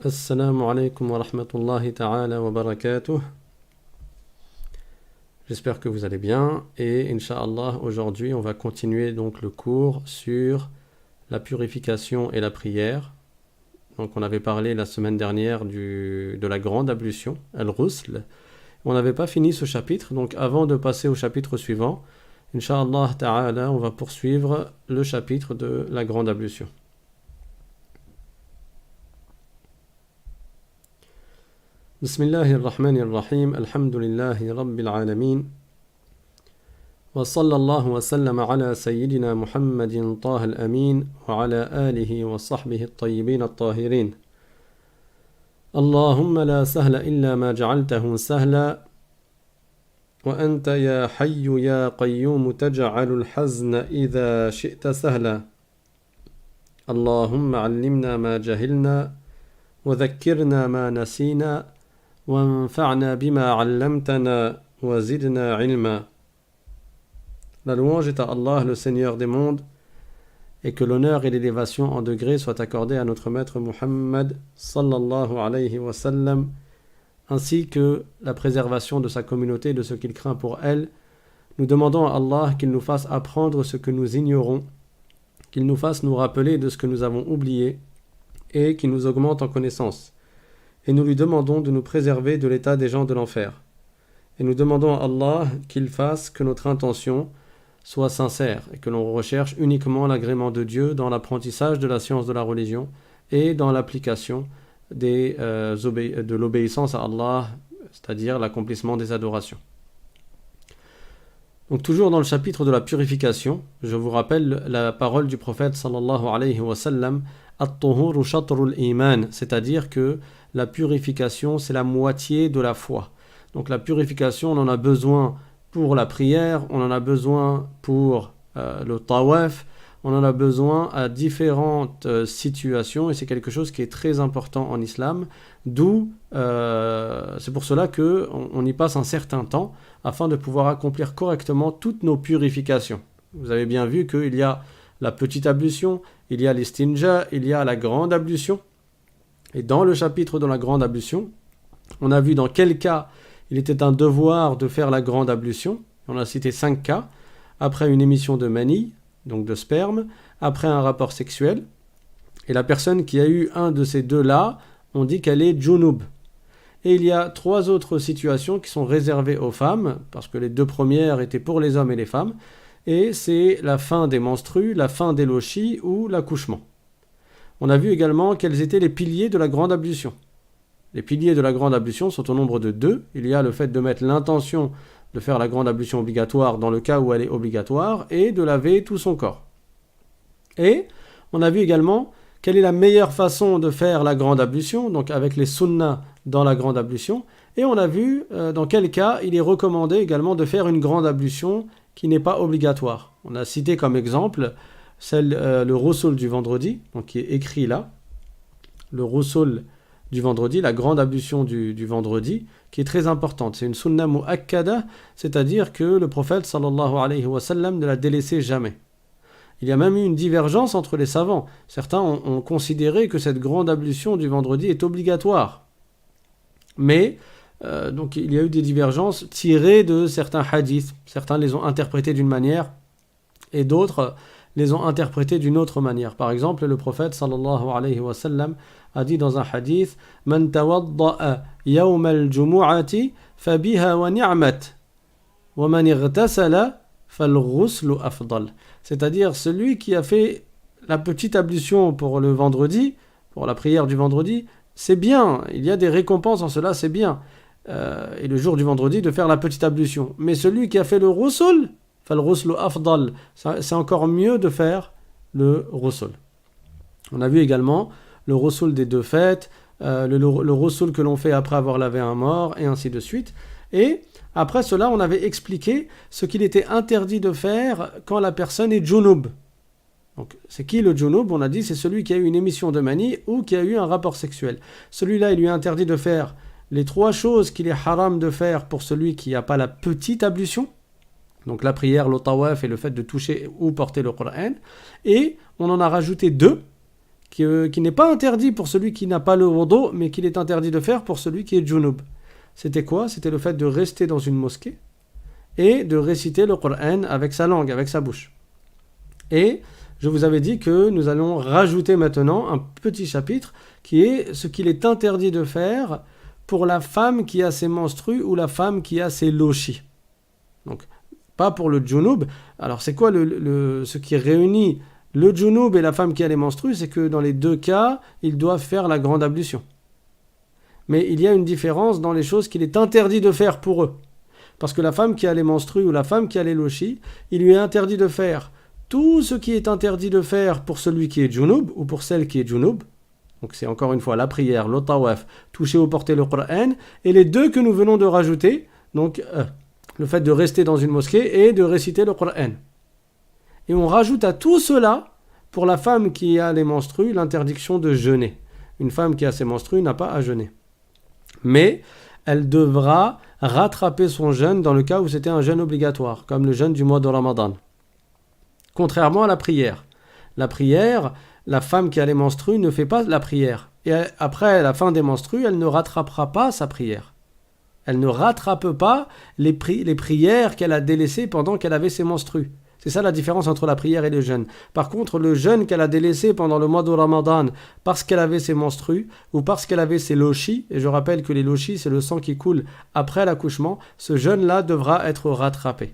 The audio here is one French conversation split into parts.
Assalamu alaikum wa rahmatullahi ta'ala wa barakatuh. J'espère que vous allez bien et Inch'Allah aujourd'hui on va continuer donc le cours sur la purification et la prière. Donc on avait parlé la semaine dernière de la grande ablution, al-ghusl. On n'avait pas fini ce chapitre, donc avant de passer au chapitre suivant, Inch'Allah ta'ala on va poursuivre le chapitre de la grande ablution. بسم الله الرحمن الرحيم الحمد لله رب العالمين وصلى الله وسلم على سيدنا محمد طه الأمين وعلى آله وصحبه الطيبين الطاهرين اللهم لا سهل إلا ما جعلته سهلا وأنت يا حي يا قيوم تجعل الحزن إذا شئت سهلا اللهم علمنا ما جهلنا وذكرنا ما نسينا وانفعنا بما علمتنا وزدنا علما. La louange est à Allah, le Seigneur des mondes, et que l'honneur et l'élévation en degrés soient accordés à notre maître Muhammad sallallahu alayhi wa sallam, ainsi que la préservation de sa communauté et de ce qu'il craint pour elle. Nous demandons à Allah qu'il nous fasse apprendre ce que nous ignorons, qu'il nous fasse nous rappeler de ce que nous avons oublié, et qu'il nous augmente en connaissance. Et nous lui demandons de nous préserver de l'état des gens de l'enfer. Et nous demandons à Allah qu'il fasse que notre intention soit sincère et que l'on recherche uniquement l'agrément de Dieu dans l'apprentissage de la science de la religion et dans l'application de l'obéissance à Allah, c'est-à-dire l'accomplissement des adorations. Donc toujours dans le chapitre de la purification, je vous rappelle la parole du prophète sallallahu alayhi wa sallam, at-tuhuru shatrul iman, c'est-à-dire que la purification c'est la moitié de la foi. Donc la purification on en a besoin pour la prière, on en a besoin pour le tawaf, on en a besoin à différentes situations et c'est quelque chose qui est très important en islam, d'où c'est pour cela qu'on y passe un certain temps afin de pouvoir accomplir correctement toutes nos purifications. Vous avez bien vu qu'il y a la petite ablution, il y a l'istinja, il y a la grande ablution. Et dans le chapitre de la grande ablution, on a vu dans quel cas il était un devoir de faire la grande ablution. On a cité 5 cas. Après une émission de mani, donc de sperme, après un rapport sexuel. Et la personne qui a eu un de ces deux-là, on dit qu'elle est junub. Et il y a 3 autres situations qui sont réservées aux femmes, parce que les 2 premières étaient pour les hommes et les femmes. Et c'est la fin des menstrues, la fin des lochis ou l'accouchement. On a vu également quels étaient les piliers de la grande ablution. Les piliers de la grande ablution sont au nombre de 2. Il y a le fait de mettre l'intention de faire la grande ablution obligatoire dans le cas où elle est obligatoire et de laver tout son corps. Et on a vu également quelle est la meilleure façon de faire la grande ablution, donc avec les sunnas dans la grande ablution. Et on a vu dans quel cas il est recommandé également de faire une grande ablution qui n'est pas obligatoire. On a cité comme exemple le rousoul du vendredi, donc qui est écrit là, le rousoul du vendredi, la grande ablution du vendredi, qui est très importante. C'est une sunna mu'akkada, c'est-à-dire que le prophète sallallahu alayhi wa sallam ne l'a délaissé jamais. Il y a même eu une divergence entre les savants. Certains ont considéré que cette grande ablution du vendredi est obligatoire. Mais, donc il y a eu des divergences tirées de certains hadiths. Certains les ont interprétés d'une manière et d'autres les ont interprétés d'une autre manière. Par exemple, le prophète sallallahu alayhi wa sallam a dit dans un hadith Man tawadda'a yawm al-jumu'ati fabiha wa ni'mat wa man ightasala fal-ghuslu afdal. C'est-à-dire celui qui a fait la petite ablution pour le vendredi, pour la prière du vendredi, c'est bien, il y a des récompenses en cela, c'est bien. Et le jour du vendredi de faire la petite ablution. Mais celui qui a fait le ghusl, fal-ghuslu afdal, c'est encore mieux de faire le ghusl. On a vu également le ghusl des 2 fêtes, le ghusl que l'on fait après avoir lavé un mort, et ainsi de suite. Et après cela, on avait expliqué ce qu'il était interdit de faire quand la personne est junub. Donc, c'est qui le junub? On a dit c'est celui qui a eu une émission de mani ou qui a eu un rapport sexuel. Celui-là, il lui est interdit de faire les 3 choses qu'il est haram de faire pour celui qui n'a pas la petite ablution. Donc la prière, le tawaf et le fait de toucher ou porter le Coran. Et on en a rajouté 2 qui n'est pas interdit pour celui qui n'a pas le wudu, mais qu'il est interdit de faire pour celui qui est junub. C'était quoi? C'était le fait de rester dans une mosquée et de réciter le Coran avec sa langue, avec sa bouche. Et je vous avais dit que nous allons rajouter maintenant un petit chapitre qui est ce qu'il est interdit de faire pour la femme qui a ses menstrues ou la femme qui a ses lochis. Donc, pas pour le junub. Alors, c'est quoi ce qui réunit le junub et la femme qui a les menstrues? C'est que dans les deux cas, ils doivent faire la grande ablution. Mais il y a une différence dans les choses qu'il est interdit de faire pour eux. Parce que la femme qui a les menstrues ou la femme qui a les lochis, il lui est interdit de faire tout ce qui est interdit de faire pour celui qui est junub ou pour celle qui est junub. Donc c'est encore une fois la prière, le tawaf, toucher ou porter le Coran, et les deux que nous venons de rajouter, donc le fait de rester dans une mosquée et de réciter le Coran. Et on rajoute à tout cela, pour la femme qui a les menstrues, l'interdiction de jeûner. Une femme qui a ses menstrues n'a pas à jeûner. Mais elle devra rattraper son jeûne dans le cas où c'était un jeûne obligatoire, comme le jeûne du mois de Ramadan. Contrairement à la prière. La prière, la femme qui a les menstrues ne fait pas la prière. Et après la fin des menstrues, elle ne rattrapera pas sa prière. Elle ne rattrape pas les prières qu'elle a délaissées pendant qu'elle avait ses menstrues. C'est ça la différence entre la prière et le jeûne. Par contre, le jeûne qu'elle a délaissé pendant le mois de Ramadan parce qu'elle avait ses menstrues ou parce qu'elle avait ses lochis, et je rappelle que les lochis, c'est le sang qui coule après l'accouchement, ce jeûne-là devra être rattrapé.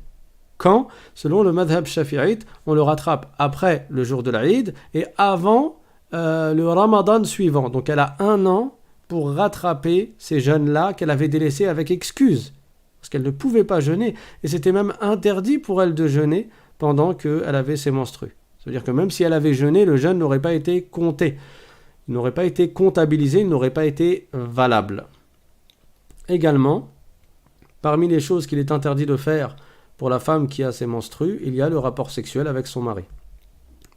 Quand, selon le madhab shafi'ite, on le rattrape après le jour de l'Aïd et avant le Ramadan suivant. Donc elle a 1 an pour rattraper ces jeûnes-là qu'elle avait délaissés avec excuse. Parce qu'elle ne pouvait pas jeûner. Et c'était même interdit pour elle de jeûner pendant qu'elle avait ses menstrues. C'est-à-dire que même si elle avait jeûné, le jeûne n'aurait pas été compté. Il n'aurait pas été comptabilisé, il n'aurait pas été valable. Également, parmi les choses qu'il est interdit de faire pour la femme qui a ses menstrues, il y a le rapport sexuel avec son mari.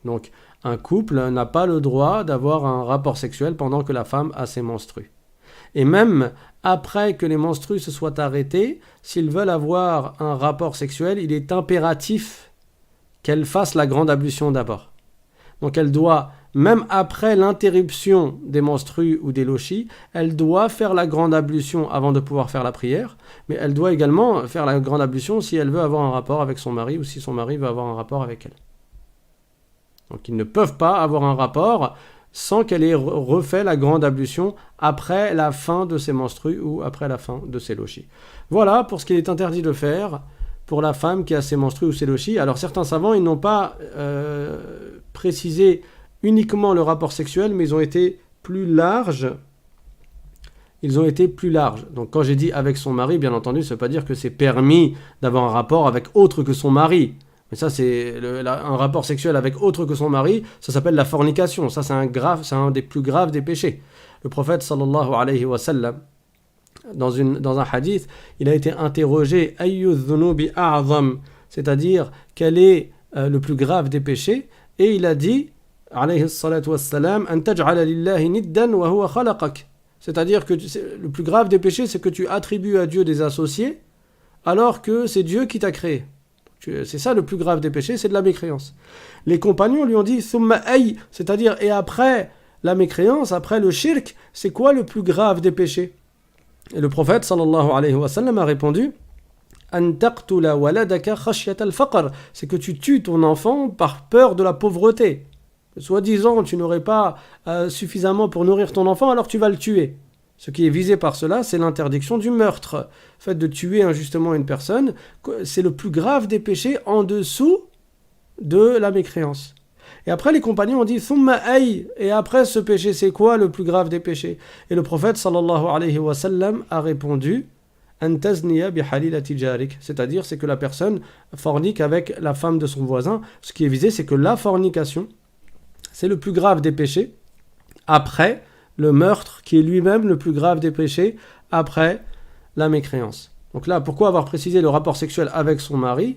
Donc, un couple n'a pas le droit d'avoir un rapport sexuel pendant que la femme a ses menstrues. Et même après que les menstrues se soient arrêtées, s'ils veulent avoir un rapport sexuel, il est impératif qu'elle fasse la grande ablution d'abord. Donc elle doit, même après l'interruption des menstrues ou des lochis, elle doit faire la grande ablution avant de pouvoir faire la prière, mais elle doit également faire la grande ablution si elle veut avoir un rapport avec son mari ou si son mari veut avoir un rapport avec elle. Donc ils ne peuvent pas avoir un rapport sans qu'elle ait refait la grande ablution après la fin de ses menstrues ou après la fin de ses lochis. Voilà pour ce qu'il est interdit de faire pour la femme qui a ses menstrues ou ses lochis. Alors certains savants, ils n'ont pas précisé uniquement le rapport sexuel, mais ils ont été plus larges. Donc quand j'ai dit avec son mari, bien entendu, ça ne veut pas dire que c'est permis d'avoir un rapport avec autre que son mari. Mais ça, c'est un rapport sexuel avec autre que son mari, ça s'appelle la fornication. Ça, c'est un des plus graves des péchés. Le prophète, sallallahu alayhi wa sallam, dans un hadith, il a été interrogé « Ayyu dhunubi a'zam » c'est-à-dire quel est le plus grave des péchés, et il a dit « alayhi salatu wassalam, an taj'ala lillahi niddan wa huwa khalaqak » c'est-à-dire que le plus grave des péchés, c'est que tu attribues à Dieu des associés, alors que c'est Dieu qui t'a créé. C'est ça le plus grave des péchés, c'est de la mécréance. Les compagnons lui ont dit « Thumma ay » c'est-à-dire « et après la mécréance, après le shirk, c'est quoi le plus grave des péchés ?» Et le prophète sallallahu alayhi wa sallam a répondu « An taqtula waladaka khashyata al-faqr » c'est que tu tues ton enfant par peur de la pauvreté. Soi-disant, tu n'aurais pas suffisamment pour nourrir ton enfant, alors tu vas le tuer. Ce qui est visé par cela, c'est l'interdiction du meurtre. Le fait de tuer injustement une personne, c'est le plus grave des péchés en dessous de la mécréance. Et après, les compagnons ont dit « Thumma ay » et après ce péché, c'est quoi le plus grave des péchés? Et le prophète sallallahu alayhi wa sallam a répondu « An tazniya bi halilati jarik » c'est-à-dire, c'est que la personne fornique avec la femme de son voisin. Ce qui est visé, c'est que la fornication, c'est le plus grave des péchés, après le meurtre, qui est lui-même le plus grave des péchés, après la mécréance. Donc là, pourquoi avoir précisé le rapport sexuel avec son mari?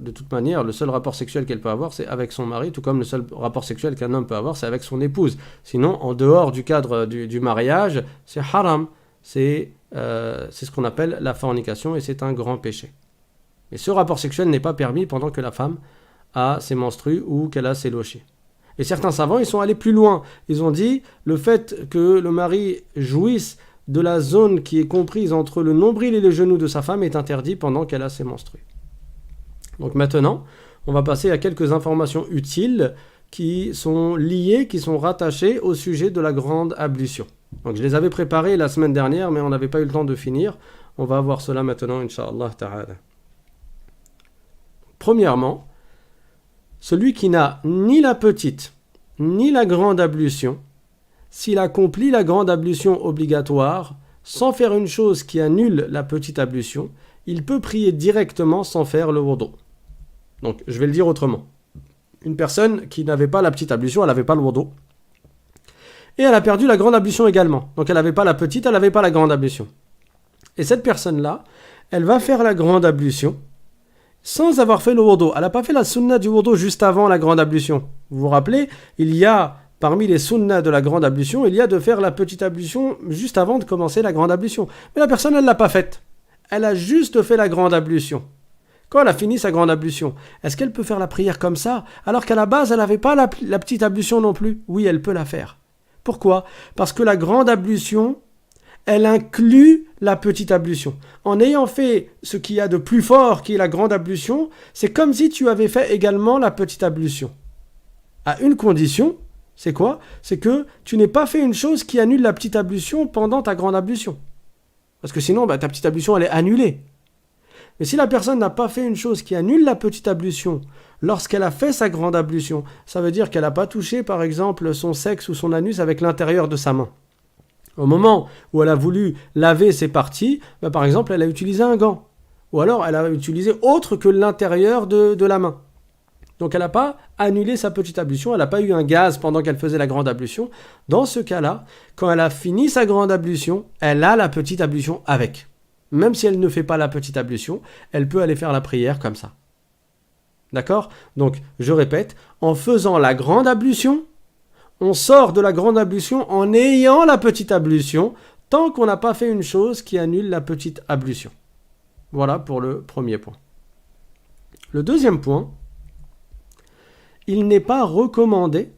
De toute manière, le seul rapport sexuel qu'elle peut avoir, c'est avec son mari, tout comme le seul rapport sexuel qu'un homme peut avoir, c'est avec son épouse. Sinon, en dehors du cadre du mariage, c'est haram. C'est ce qu'on appelle la fornication et c'est un grand péché. Mais ce rapport sexuel n'est pas permis pendant que la femme a ses menstrues ou qu'elle a ses lochis. Et certains savants, ils sont allés plus loin. Ils ont dit le fait que le mari jouisse de la zone qui est comprise entre le nombril et les genoux de sa femme est interdit pendant qu'elle a ses menstrues. Donc maintenant, on va passer à quelques informations utiles qui sont liées, qui sont rattachées au sujet de la grande ablution. Donc je les avais préparées la semaine dernière, mais on n'avait pas eu le temps de finir. On va voir cela maintenant, Inch'Allah ta'ala. Premièrement, celui qui n'a ni la petite, ni la grande ablution, s'il accomplit la grande ablution obligatoire, sans faire une chose qui annule la petite ablution, il peut prier directement sans faire le wudu. Donc, je vais le dire autrement. Une personne qui n'avait pas la petite ablution, elle n'avait pas le wudu. Et elle a perdu la grande ablution également. Donc, elle n'avait pas la petite, elle n'avait pas la grande ablution. Et cette personne-là, elle va faire la grande ablution sans avoir fait le wudu. Elle n'a pas fait la sunna du wudu juste avant la grande ablution. Vous vous rappelez, il y a, parmi les sunnas de la grande ablution, il y a de faire la petite ablution juste avant de commencer la grande ablution. Mais la personne, elle ne l'a pas faite. Elle a juste fait la grande ablution. Quand elle a fini sa grande ablution, est-ce qu'elle peut faire la prière comme ça, alors qu'à la base, elle n'avait pas la petite ablution non plus? Oui, elle peut la faire. Pourquoi? Parce que la grande ablution, elle inclut la petite ablution. En ayant fait ce qu'il y a de plus fort, qui est la grande ablution, c'est comme si tu avais fait également la petite ablution. À une condition, c'est quoi? C'est que tu n'aies pas fait une chose qui annule la petite ablution pendant ta grande ablution. Parce que sinon, ta petite ablution, elle est annulée. Mais si la personne n'a pas fait une chose qui annule la petite ablution lorsqu'elle a fait sa grande ablution, ça veut dire qu'elle n'a pas touché, par exemple, son sexe ou son anus avec l'intérieur de sa main. Au moment où elle a voulu laver ses parties, par exemple, elle a utilisé un gant. Ou alors, elle a utilisé autre que l'intérieur de la main. Donc, elle n'a pas annulé sa petite ablution, elle n'a pas eu un gaz pendant qu'elle faisait la grande ablution. Dans ce cas-là, quand elle a fini sa grande ablution, elle a la petite ablution avec. Même si elle ne fait pas la petite ablution, elle peut aller faire la prière comme ça. D'accord? Donc, je répète, en faisant la grande ablution, on sort de la grande ablution en ayant la petite ablution, tant qu'on n'a pas fait une chose qui annule la petite ablution. Voilà pour le premier point. Le deuxième point, il n'est pas recommandé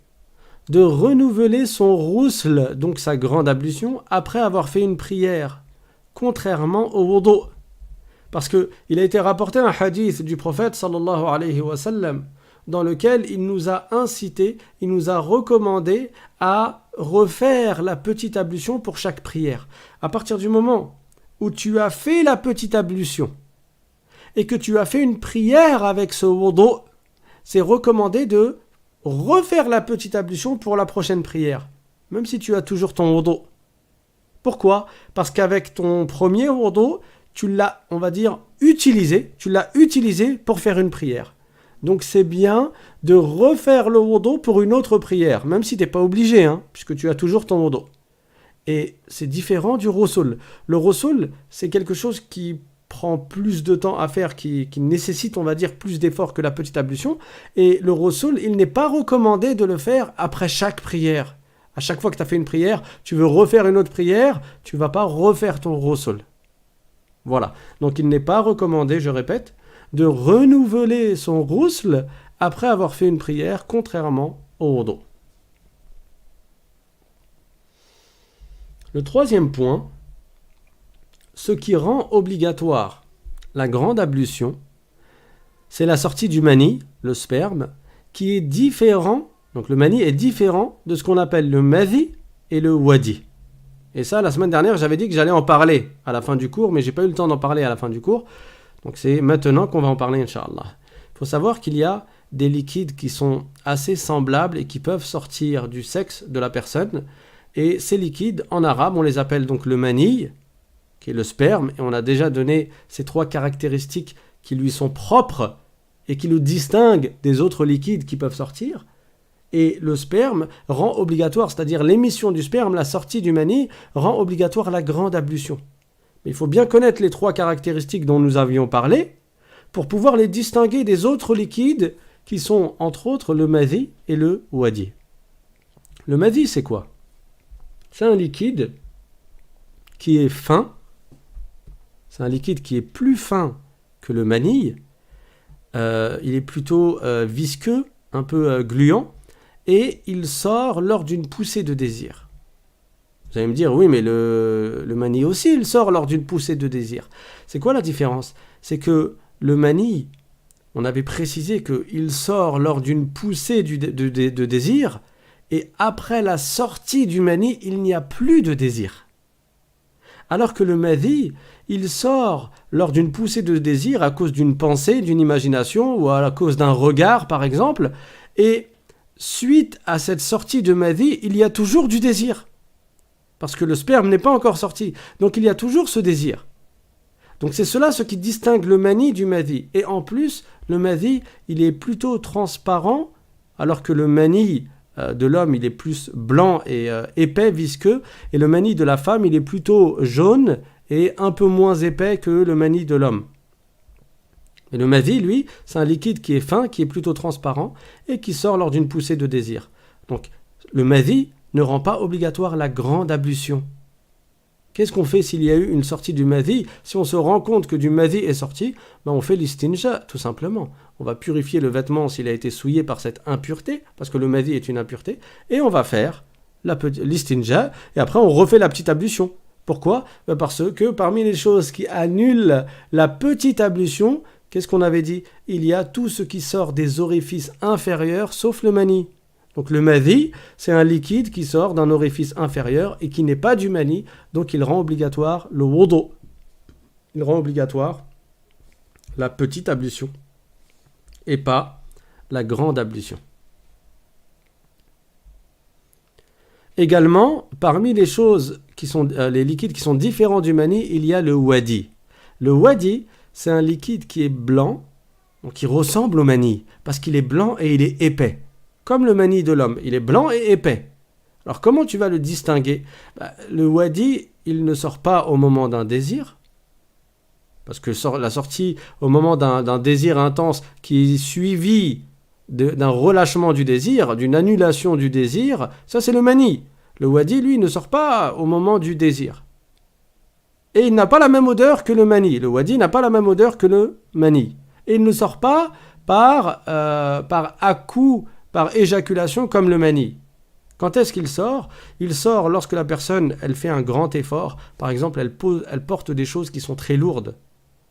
de renouveler son rousl, donc sa grande ablution, après avoir fait une prière, contrairement au wudu. Parce qu'il a été rapporté un hadith du prophète sallallahu alayhi wa sallam, dans lequel il nous a incité, il nous a recommandé à refaire la petite ablution pour chaque prière. À partir du moment où tu as fait la petite ablution et que tu as fait une prière avec ce wudu, c'est recommandé de refaire la petite ablution pour la prochaine prière, même si tu as toujours ton wudu. Pourquoi? Parce qu'avec ton premier wudu, tu l'as, on va dire, utilisé pour faire une prière. Donc c'est bien de refaire le wudu pour une autre prière, même si tu n'es pas obligé, puisque tu as toujours ton wudu. Et c'est différent du ghusl. Le ghusl, c'est quelque chose qui prend plus de temps à faire, qui nécessite, on va dire, plus d'efforts que la petite ablution. Et le ghusl, il n'est pas recommandé de le faire après chaque prière. À chaque fois que tu as fait une prière, tu veux refaire une autre prière, tu ne vas pas refaire ton ghusl. Voilà. Donc il n'est pas recommandé, je répète, de renouveler son ghusl après avoir fait une prière, contrairement au wudu. Le troisième point, ce qui rend obligatoire la grande ablution, c'est la sortie du mani, le sperme, qui est différent, donc le mani est différent de ce qu'on appelle le madhi et le wadi. Et ça, la semaine dernière, j'avais dit que j'allais en parler à la fin du cours, mais j'ai pas eu le temps d'en parler à la fin du cours. Donc c'est maintenant qu'on va en parler, Inch'Allah. Il faut savoir qu'il y a des liquides qui sont assez semblables et qui peuvent sortir du sexe de la personne. Et ces liquides, en arabe, on les appelle donc le mani, qui est le sperme. Et on a déjà donné ces 3 caractéristiques qui lui sont propres et qui le distinguent des autres liquides qui peuvent sortir. Et le sperme rend obligatoire, c'est-à-dire l'émission du sperme, la sortie du mani, rend obligatoire la grande ablution. Mais il faut bien connaître les 3 caractéristiques dont nous avions parlé pour pouvoir les distinguer des autres liquides qui sont entre autres le madhi et le wadi. Le madhi, c'est quoi? C'est un liquide qui est fin, c'est un liquide qui est plus fin que le mani, il est plutôt visqueux, un peu gluant, et il sort lors d'une poussée de désir. Vous allez me dire, oui, mais le mani aussi, il sort lors d'une poussée de désir. C'est quoi la différence? C'est que le mani, on avait précisé qu'il sort lors d'une poussée de désir, et après la sortie du mani, il n'y a plus de désir. Alors que le madhi, il sort lors d'une poussée de désir à cause d'une pensée, d'une imagination, ou à cause d'un regard, par exemple, et suite à cette sortie de madhi, il y a toujours du désir. Parce que le sperme n'est pas encore sorti. Donc il y a toujours ce désir. Donc c'est cela ce qui distingue le mani du madhi. Et en plus, le madhi, il est plutôt transparent, alors que le mani de l'homme, il est plus blanc et épais, visqueux. Et le mani de la femme, il est plutôt jaune et un peu moins épais que le mani de l'homme. Et le madhi, lui, c'est un liquide qui est fin, qui est plutôt transparent et qui sort lors d'une poussée de désir. Donc le madhi ne rend pas obligatoire la grande ablution. Qu'est-ce qu'on fait s'il y a eu une sortie du madhi? Si on se rend compte que du madhi est sorti, on fait l'istinja, tout simplement. On va purifier le vêtement s'il a été souillé par cette impureté, parce que le madhi est une impureté, et on va faire l'istinja, et après on refait la petite ablution. Pourquoi? Parce que parmi les choses qui annulent la petite ablution, qu'est-ce qu'on avait dit? Il y a tout ce qui sort des orifices inférieurs, sauf le mani. Donc le madhi, c'est un liquide qui sort d'un orifice inférieur et qui n'est pas du mani, donc il rend obligatoire le wudu. Il rend obligatoire la petite ablution et pas la grande ablution. Également, parmi les choses qui sont les liquides qui sont différents du mani, il y a le wadi. Le wadi, c'est un liquide qui est blanc, donc qui ressemble au mani, parce qu'il est blanc et il est épais. Comme le mani de l'homme, il est blanc et épais. Alors comment tu vas le distinguer? Le wadi, il ne sort pas au moment d'un désir, parce que la sortie au moment d'un désir intense qui est suivi d'un relâchement du désir, d'une annulation du désir, ça c'est le mani. Le wadi, lui, ne sort pas au moment du désir. Et il n'a pas la même odeur que le mani. Le wadi n'a pas la même odeur que le mani. Et il ne sort pas par à-coup, par éjaculation comme le mani. Quand est-ce qu'il sort? Il sort lorsque la personne, elle fait un grand effort. Par exemple, elle porte des choses qui sont très lourdes.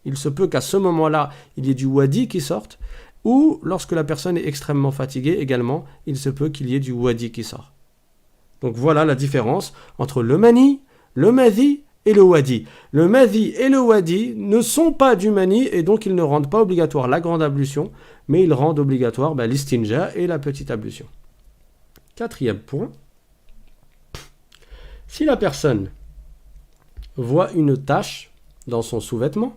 Il se peut qu'à ce moment-là, il y ait du wadi qui sorte. Ou lorsque la personne est extrêmement fatiguée également, il se peut qu'il y ait du wadi qui sort. Donc voilà la différence entre le mani, le madhi et le wadi. Le madhi et le wadi ne sont pas du mani et donc ils ne rendent pas obligatoire la grande ablution, mais ils rendent obligatoire l'istinja et la petite ablution. Quatrième point, si la personne voit une tache dans son sous-vêtement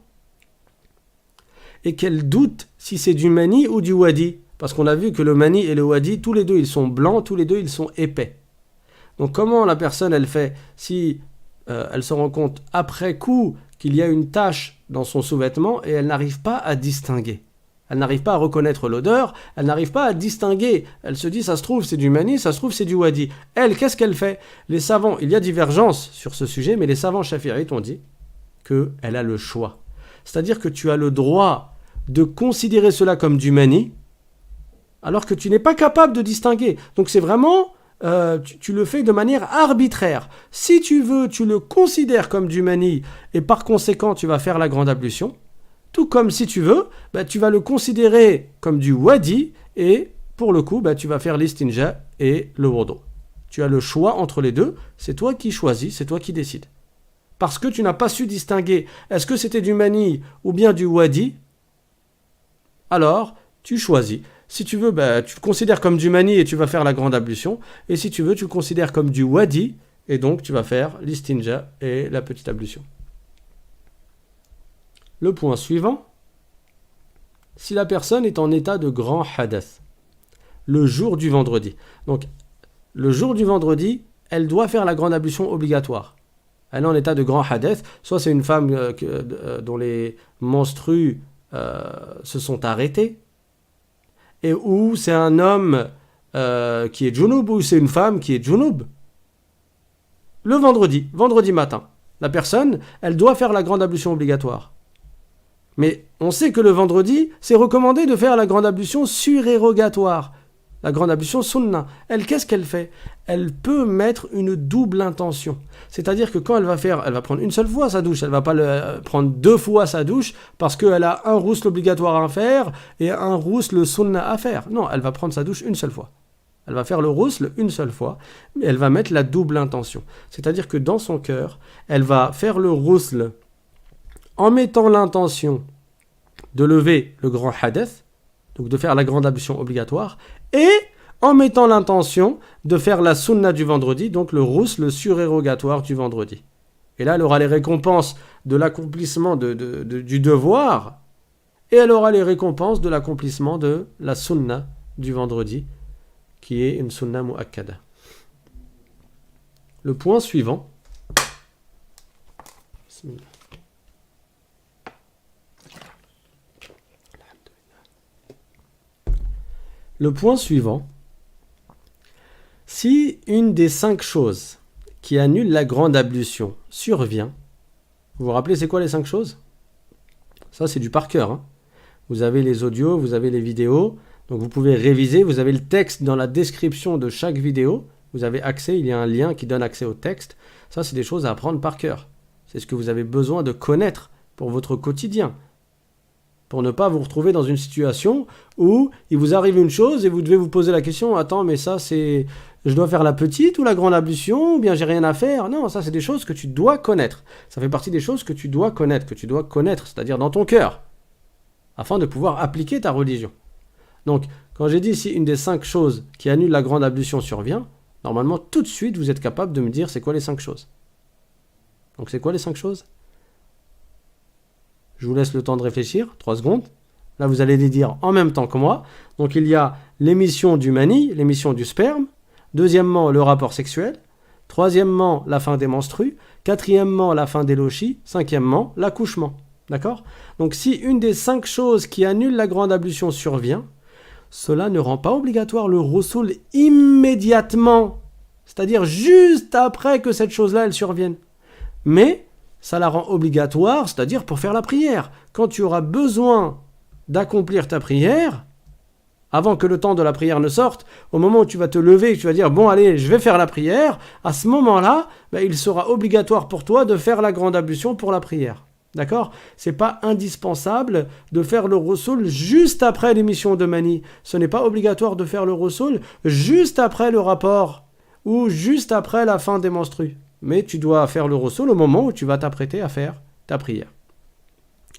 et qu'elle doute si c'est du mani ou du wadi, parce qu'on a vu que le mani et le wadi, tous les deux ils sont blancs, tous les deux ils sont épais. Donc comment la personne elle fait si elle se rend compte après coup qu'il y a une tache dans son sous-vêtement et elle n'arrive pas à distinguer. Elle n'arrive pas à reconnaître l'odeur, elle n'arrive pas à distinguer. Elle se dit, ça se trouve c'est du mani, ça se trouve c'est du wadi. Elle, qu'est-ce qu'elle fait? Les savants, il y a divergence sur ce sujet, mais les savants chafi'ites ont dit qu'elle a le choix. C'est-à-dire que tu as le droit de considérer cela comme du mani, alors que tu n'es pas capable de distinguer. Donc c'est vraiment... tu le fais de manière arbitraire. Si tu veux, tu le considères comme du mani et par conséquent, tu vas faire la grande ablution. Tout comme si tu veux, tu vas le considérer comme du wadi et pour le coup, tu vas faire l'istinja et le wudu. Tu as le choix entre les deux. C'est toi qui choisis, c'est toi qui décides. Parce que tu n'as pas su distinguer est-ce que c'était du mani ou bien du wadi, alors tu choisis. Si tu veux, tu le considères comme du mani et tu vas faire la grande ablution. Et si tu veux, tu le considères comme du wadi et donc tu vas faire l'istinja et la petite ablution. Le point suivant, si la personne est en état de grand hadath, le jour du vendredi. Donc, le jour du vendredi, elle doit faire la grande ablution obligatoire. Elle est en état de grand hadath, soit c'est une femme dont les menstrues se sont arrêtées, et ou c'est un homme qui est junub, ou c'est une femme qui est junub. Le vendredi matin, la personne, elle doit faire la grande ablution obligatoire. Mais on sait que le vendredi, c'est recommandé de faire la grande ablution surérogatoire. La grande ablution sunna, elle, qu'est-ce qu'elle fait? Elle peut mettre une double intention. C'est-à-dire que quand elle va prendre une seule fois sa douche, elle ne va pas prendre 2 fois sa douche parce qu'elle a un ghusl obligatoire à faire et un ghusl sunna à faire. Non, elle va prendre sa douche une seule fois. Elle va faire le ghusl une seule fois, mais elle va mettre la double intention. C'est-à-dire que dans son cœur, elle va faire le ghusl en mettant l'intention de lever le grand hadith, donc de faire la grande ablution obligatoire, et en mettant l'intention de faire la sunna du vendredi, donc le ghusl surérogatoire du vendredi. Et là, elle aura les récompenses de l'accomplissement du devoir, et elle aura les récompenses de l'accomplissement de la sunna du vendredi, qui est une sunna mu'akkada. Le point suivant. Le point suivant. Si une des 5 choses qui annulent la grande ablution survient, vous vous rappelez c'est quoi les 5 choses? Ça c'est du par cœur. Hein. Vous avez les audios, vous avez les vidéos, donc vous pouvez réviser, vous avez le texte dans la description de chaque vidéo, vous avez accès, il y a un lien qui donne accès au texte. Ça c'est des choses à apprendre par cœur. C'est ce que vous avez besoin de connaître pour votre quotidien. Pour ne pas vous retrouver dans une situation où il vous arrive une chose et vous devez vous poser la question, attends mais ça c'est... Je dois faire la petite ou la grande ablution ou bien j'ai rien à faire? Non, ça c'est des choses que tu dois connaître. Ça fait partie des choses que tu dois connaître, c'est-à-dire dans ton cœur, afin de pouvoir appliquer ta religion. Donc, quand j'ai dit si une des 5 choses qui annulent la grande ablution survient, normalement tout de suite vous êtes capable de me dire c'est quoi les 5 choses. Donc c'est quoi les 5 choses? Je vous laisse le temps de réfléchir, 3 secondes. Là vous allez les dire en même temps que moi. Donc il y a l'émission du mani, l'émission du sperme. Deuxièmement, le rapport sexuel. Troisièmement, la fin des menstrues. Quatrièmement, la fin des lochis. Cinquièmement, l'accouchement. D'accord? Donc si une des 5 choses qui annulent la grande ablution survient, cela ne rend pas obligatoire le ghusl immédiatement. C'est-à-dire juste après que cette chose-là, elle survienne. Mais ça la rend obligatoire, c'est-à-dire pour faire la prière. Quand tu auras besoin d'accomplir ta prière, avant que le temps de la prière ne sorte, au moment où tu vas te lever et tu vas dire « Bon, allez, je vais faire la prière », à ce moment-là, il sera obligatoire pour toi de faire la grande ablution pour la prière. D'accord? C'est pas indispensable de faire le ghusl juste après l'émission de mani. Ce n'est pas obligatoire de faire le ghusl juste après le rapport ou juste après la fin des menstrues. Mais tu dois faire le ghusl au moment où tu vas t'apprêter à faire ta prière.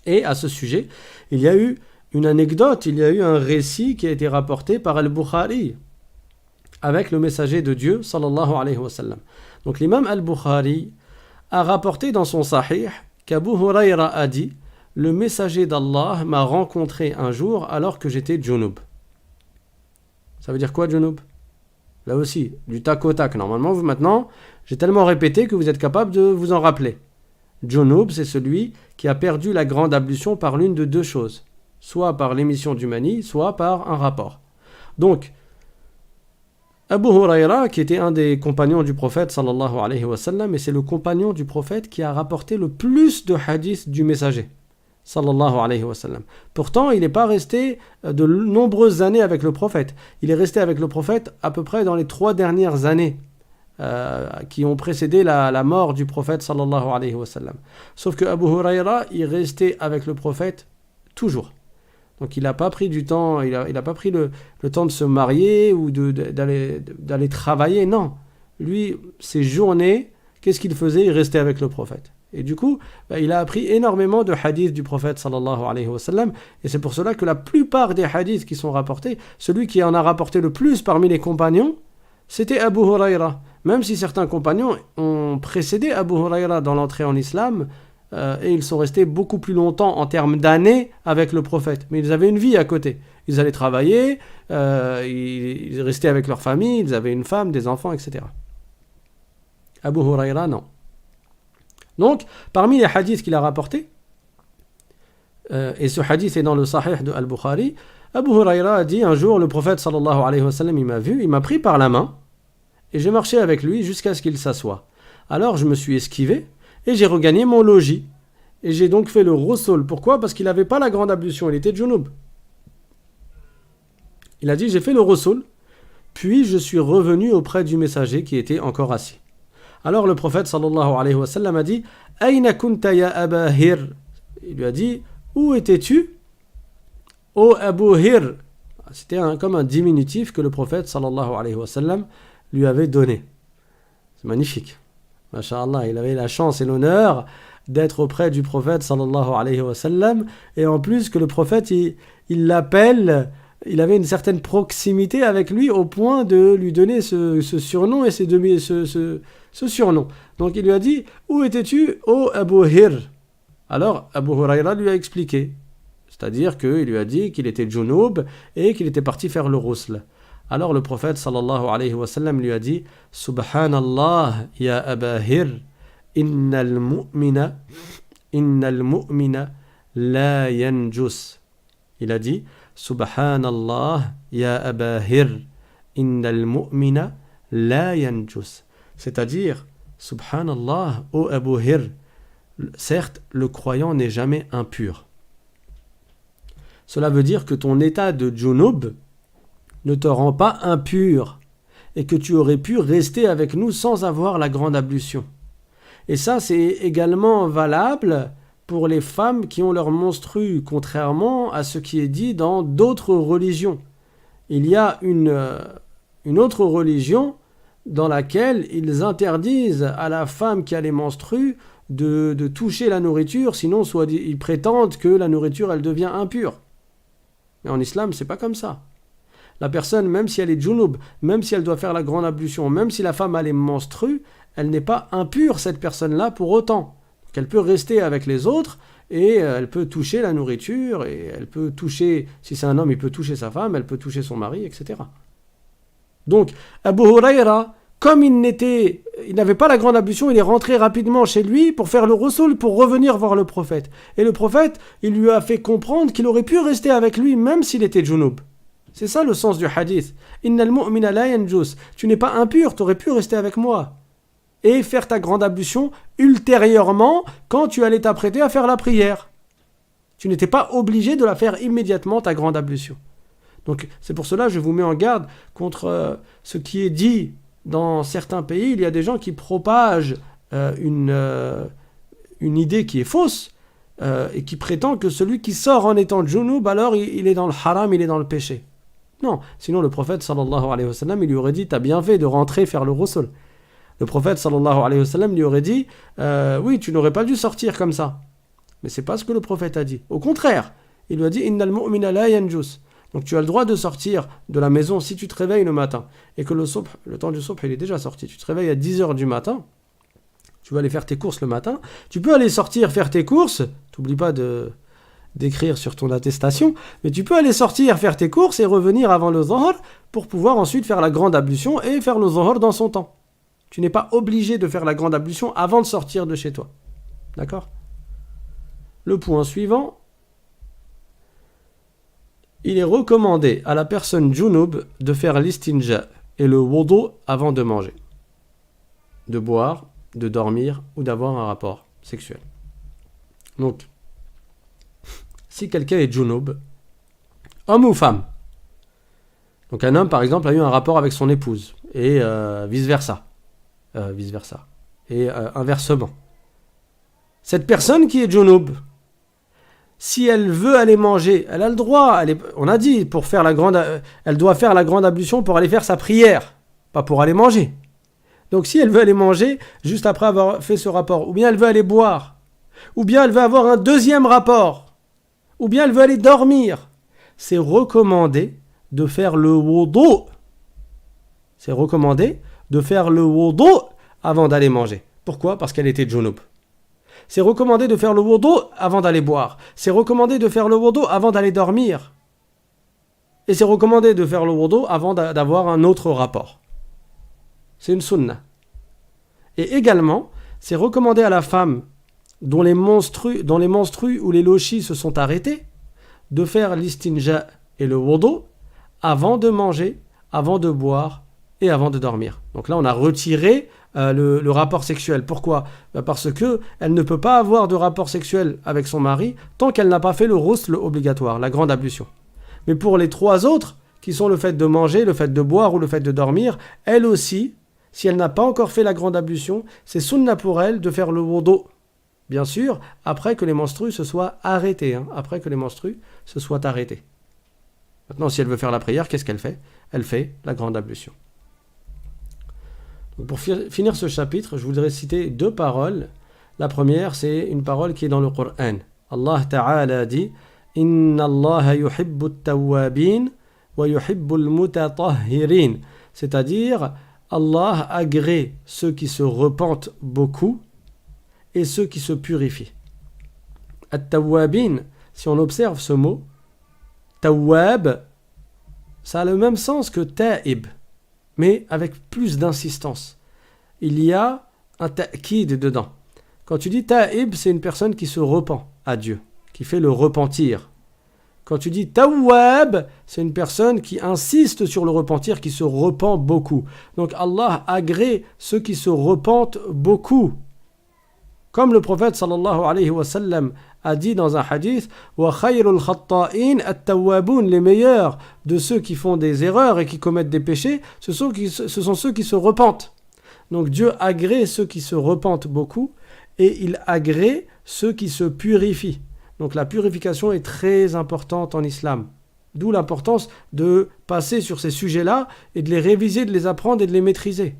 Et à ce sujet, il y a eu une anecdote, il y a eu un récit qui a été rapporté par Al-Bukhari avec le messager de Dieu, sallallahu alayhi wa sallam. Donc l'imam Al-Bukhari a rapporté dans son sahih qu'Abu Hurayra a dit « Le messager d'Allah m'a rencontré un jour alors que j'étais junub ». Ça veut dire quoi junub? Là aussi, du tac au tac. Normalement, vous maintenant, j'ai tellement répété que vous êtes capable de vous en rappeler. Junub, c'est celui qui a perdu la grande ablution par l'une de 2 choses. Soit par l'émission du mani, soit par un rapport. Donc, Abu Hurayra, qui était un des compagnons du prophète, sallallahu alayhi wa sallam, et c'est le compagnon du prophète qui a rapporté le plus de hadiths du messager, sallallahu alayhi wa sallam. Pourtant, il n'est pas resté de nombreuses années avec le prophète. Il est resté avec le prophète à peu près dans les 3 dernières années qui ont précédé la mort du prophète, sallallahu alayhi wa sallam. Sauf que Abu Hurayra, il restait avec le prophète toujours. Donc il n'a pas pris du temps, il a pas pris le temps de se marier ou d'aller travailler, non. Lui, ses journées, qu'est-ce qu'il faisait? Il restait avec le prophète. Et du coup, il a appris énormément de hadiths du prophète sallallahu alayhi wa sallam, et c'est pour cela que la plupart des hadiths qui sont rapportés, celui qui en a rapporté le plus parmi les compagnons, c'était Abu Hurayra. Même si certains compagnons ont précédé Abu Hurayra dans l'entrée en islam, et ils sont restés beaucoup plus longtemps en termes d'années avec le prophète. Mais ils avaient une vie à côté. Ils allaient travailler, ils restaient avec leur famille, ils avaient une femme, des enfants, etc. Abu Hurayra, non. Donc, parmi les hadiths qu'il a rapportés, et ce hadith est dans le Sahih de Al-Bukhari, Abu Hurayra a dit un jour, le prophète sallallahu alayhi wa sallam, il m'a vu, il m'a pris par la main, et j'ai marché avec lui jusqu'à ce qu'il s'assoie. Alors je me suis esquivé, et j'ai regagné mon logis. Et j'ai donc fait le ghusl. Pourquoi? Parce qu'il n'avait pas la grande ablution, il était junub. Il a dit, j'ai fait le ghusl, Puis je suis revenu auprès du messager qui était encore assis. Alors le prophète sallallahu alayhi wa sallam a dit « Aïna kunta ya Aba Hir » Il lui a dit « Où étais-tu, ô Abu Hir » C'était comme un diminutif que le prophète sallallahu alayhi wa sallam lui avait donné. C'est magnifique. Masha'Allah, il avait la chance et l'honneur d'être auprès du prophète sallallahu alayhi wa sallam, et en plus que le prophète il l'appelle, il avait une certaine proximité avec lui au point de lui donner ce surnom et ce surnom. Donc il lui a dit « Où étais-tu, ô Abu Hir » Alors Abu Hurayra lui a expliqué, c'est-à-dire qu'il lui a dit qu'il était junub et qu'il était parti faire le ghusl. Alors le prophète sallallahu alayhi wa sallam lui a dit « Subhanallah ya Aba Hir, innal mu'mina la yanjus » Il a dit « Subhanallah ya Aba Hir, innal mu'mina la yanjus » C'est-à-dire « Subhanallah, ô Abu Hir, certes, le croyant n'est jamais impur. » Cela veut dire que ton état de junub ne te rend pas impur et que tu aurais pu rester avec nous sans avoir la grande ablution. Et ça, c'est également valable pour les femmes qui ont leur menstru, contrairement à ce qui est dit dans d'autres religions. Il y a une autre religion dans laquelle ils interdisent à la femme qui a les menstrues de toucher la nourriture, sinon ils prétendent que la nourriture elle devient impure. Mais en islam, c'est pas comme ça. La personne, même si elle est junub, même si elle doit faire la grande ablution, même si la femme a les menstrues, elle n'est pas impure, cette personne-là, pour autant. Donc elle peut rester avec les autres et elle peut toucher la nourriture et elle peut toucher, si c'est un homme, il peut toucher sa femme, elle peut toucher son mari, etc. Donc, Abu Hurayra, comme il n'avait pas la grande ablution, il est rentré rapidement chez lui pour faire le ghusl, pour revenir voir le prophète. Et le prophète, il lui a fait comprendre qu'il aurait pu rester avec lui même s'il était junub. C'est ça le sens du hadith. Innal mu'mina la yanjus. Tu n'es pas impur, tu aurais pu rester avec moi. Et faire ta grande ablution ultérieurement quand tu allais t'apprêter à faire la prière. Tu n'étais pas obligé de la faire immédiatement, ta grande ablution. Donc c'est pour cela que je vous mets en garde contre ce qui est dit dans certains pays. Il y a des gens qui propagent une idée qui est fausse et qui prétend que celui qui sort en étant junub, alors il est dans le haram, il est dans le péché. Non, sinon le prophète sallallahu alayhi wa sallam, il lui aurait dit « T'as bien fait de rentrer faire le ghusl ». Le prophète sallallahu alayhi wa sallam lui aurait dit « Oui, tu n'aurais pas dû sortir comme ça ». Mais c'est pas ce que le prophète a dit. Au contraire, il lui a dit « Innal mu'mina la yanjus ». Donc tu as le droit de sortir de la maison si tu te réveilles le matin et que le temps du subh il est déjà sorti. Tu te réveilles à 10h du matin, tu vas aller faire tes courses le matin, tu peux aller sortir faire tes courses, t'oublies pas d'écrire sur ton attestation, mais tu peux aller sortir faire tes courses et revenir avant le Zohr pour pouvoir ensuite faire la grande ablution et faire le Zohr dans son temps. Tu n'es pas obligé de faire la grande ablution avant de sortir de chez toi. D'accord ? Le point suivant, il est recommandé à la personne junub de faire l'istinja et le wudu avant de manger, de boire, de dormir ou d'avoir un rapport sexuel. Donc, si quelqu'un est junub, homme ou femme, donc un homme par exemple a eu un rapport avec son épouse et vice-versa, et inversement. Cette personne qui est junub, si elle veut aller manger, elle a le droit, on a dit, elle doit faire la grande ablution pour aller faire sa prière, pas pour aller manger. Donc si elle veut aller manger, juste après avoir fait ce rapport, ou bien elle veut aller boire, ou bien elle veut avoir un deuxième rapport, ou bien elle veut aller dormir, c'est recommandé de faire le wudu. C'est recommandé de faire le wudu avant d'aller manger. Pourquoi ? Parce qu'elle était junub. C'est recommandé de faire le wudu avant d'aller boire. C'est recommandé de faire le wudu avant d'aller dormir. Et c'est recommandé de faire le wudu avant d'avoir un autre rapport. C'est une sunna. Et également, c'est recommandé à la femme dont les menstrues ou les lochis se sont arrêtés de faire l'istinja et le wudu avant de manger, avant de boire et avant de dormir. Donc là, on a retiré le rapport sexuel. Pourquoi ? Parce qu'elle ne peut pas avoir de rapport sexuel avec son mari tant qu'elle n'a pas fait le ghusl obligatoire, la grande ablution. Mais pour les trois autres, qui sont le fait de manger, le fait de boire ou le fait de dormir, elle aussi, si elle n'a pas encore fait la grande ablution, c'est sunna pour elle de faire le wudu. Bien sûr, après que les menstrues se soient arrêtés. Après que les menstrues se soient arrêtés. Maintenant, si elle veut faire la prière, qu'est-ce qu'elle fait? Elle fait la grande ablution. Donc, pour finir ce chapitre, je voudrais citer 2 paroles. La première, c'est une parole qui est dans le Coran. Allah Ta'ala dit « Inna Allah yuhibbu at-tawwabin wa yuhibbu al-mutatahhirin » c'est-à-dire, Allah agrée ceux qui se repentent beaucoup et ceux qui se purifient. At-tawwabin, si on observe ce mot, tawwab, ça a le même sens que ta'ib, mais avec plus d'insistance. Il y a un ta'kid dedans. Quand tu dis ta'ib, c'est une personne qui se repent à Dieu, qui fait le repentir. Quand tu dis tawwab, c'est une personne qui insiste sur le repentir, qui se repent beaucoup. Donc Allah agrée ceux qui se repentent beaucoup. Comme le prophète sallallahu alayhi wa sallam a dit dans un hadith, wa khayrul khatta'in at-tawwabun, les meilleurs de ceux qui font des erreurs et qui commettent des péchés, ce sont ceux qui se repentent. Donc Dieu agrée ceux qui se repentent beaucoup et il agrée ceux qui se purifient. Donc la purification est très importante en islam. D'où l'importance de passer sur ces sujets-là et de les réviser, de les apprendre et de les maîtriser.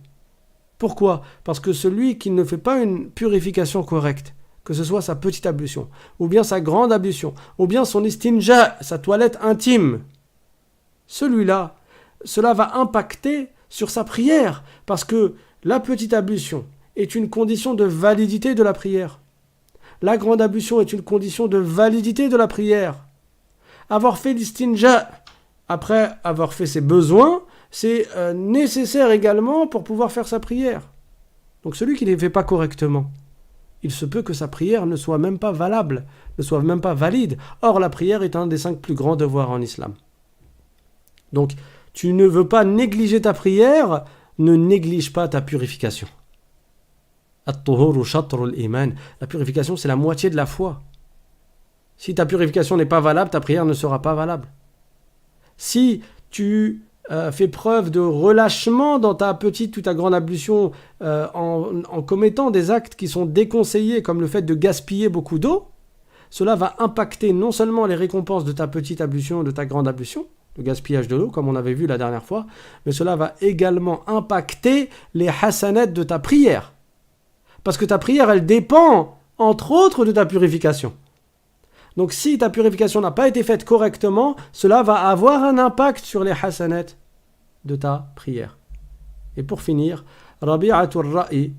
Pourquoi? Parce que celui qui ne fait pas une purification correcte, que ce soit sa petite ablution, ou bien sa grande ablution, ou bien son istinja, sa toilette intime, celui-là, cela va impacter sur sa prière, parce que la petite ablution est une condition de validité de la prière. La grande ablution est une condition de validité de la prière. Avoir fait l'istinja après avoir fait ses besoins, c'est nécessaire également pour pouvoir faire sa prière. Donc celui qui ne les fait pas correctement, il se peut que sa prière ne soit même pas valable, ne soit même pas valide. Or, la prière est un des 5 plus grands devoirs en islam. Donc, tu ne veux pas négliger ta prière, ne néglige pas ta purification. At-tuhuru shatrul iman. La purification, c'est la moitié de la foi. Si ta purification n'est pas valable, ta prière ne sera pas valable. Si tu fais preuve de relâchement dans ta petite ou ta grande ablution en commettant des actes qui sont déconseillés, comme le fait de gaspiller beaucoup d'eau, cela va impacter non seulement les récompenses de ta petite ablution, de ta grande ablution, le gaspillage de l'eau, comme on avait vu la dernière fois, mais cela va également impacter les hasanats de ta prière. Parce que ta prière, elle dépend, entre autres, de ta purification. Donc si ta purification n'a pas été faite correctement, cela va avoir un impact sur les hasanat de ta prière. Et pour finir, Rabi'atul Ra'i,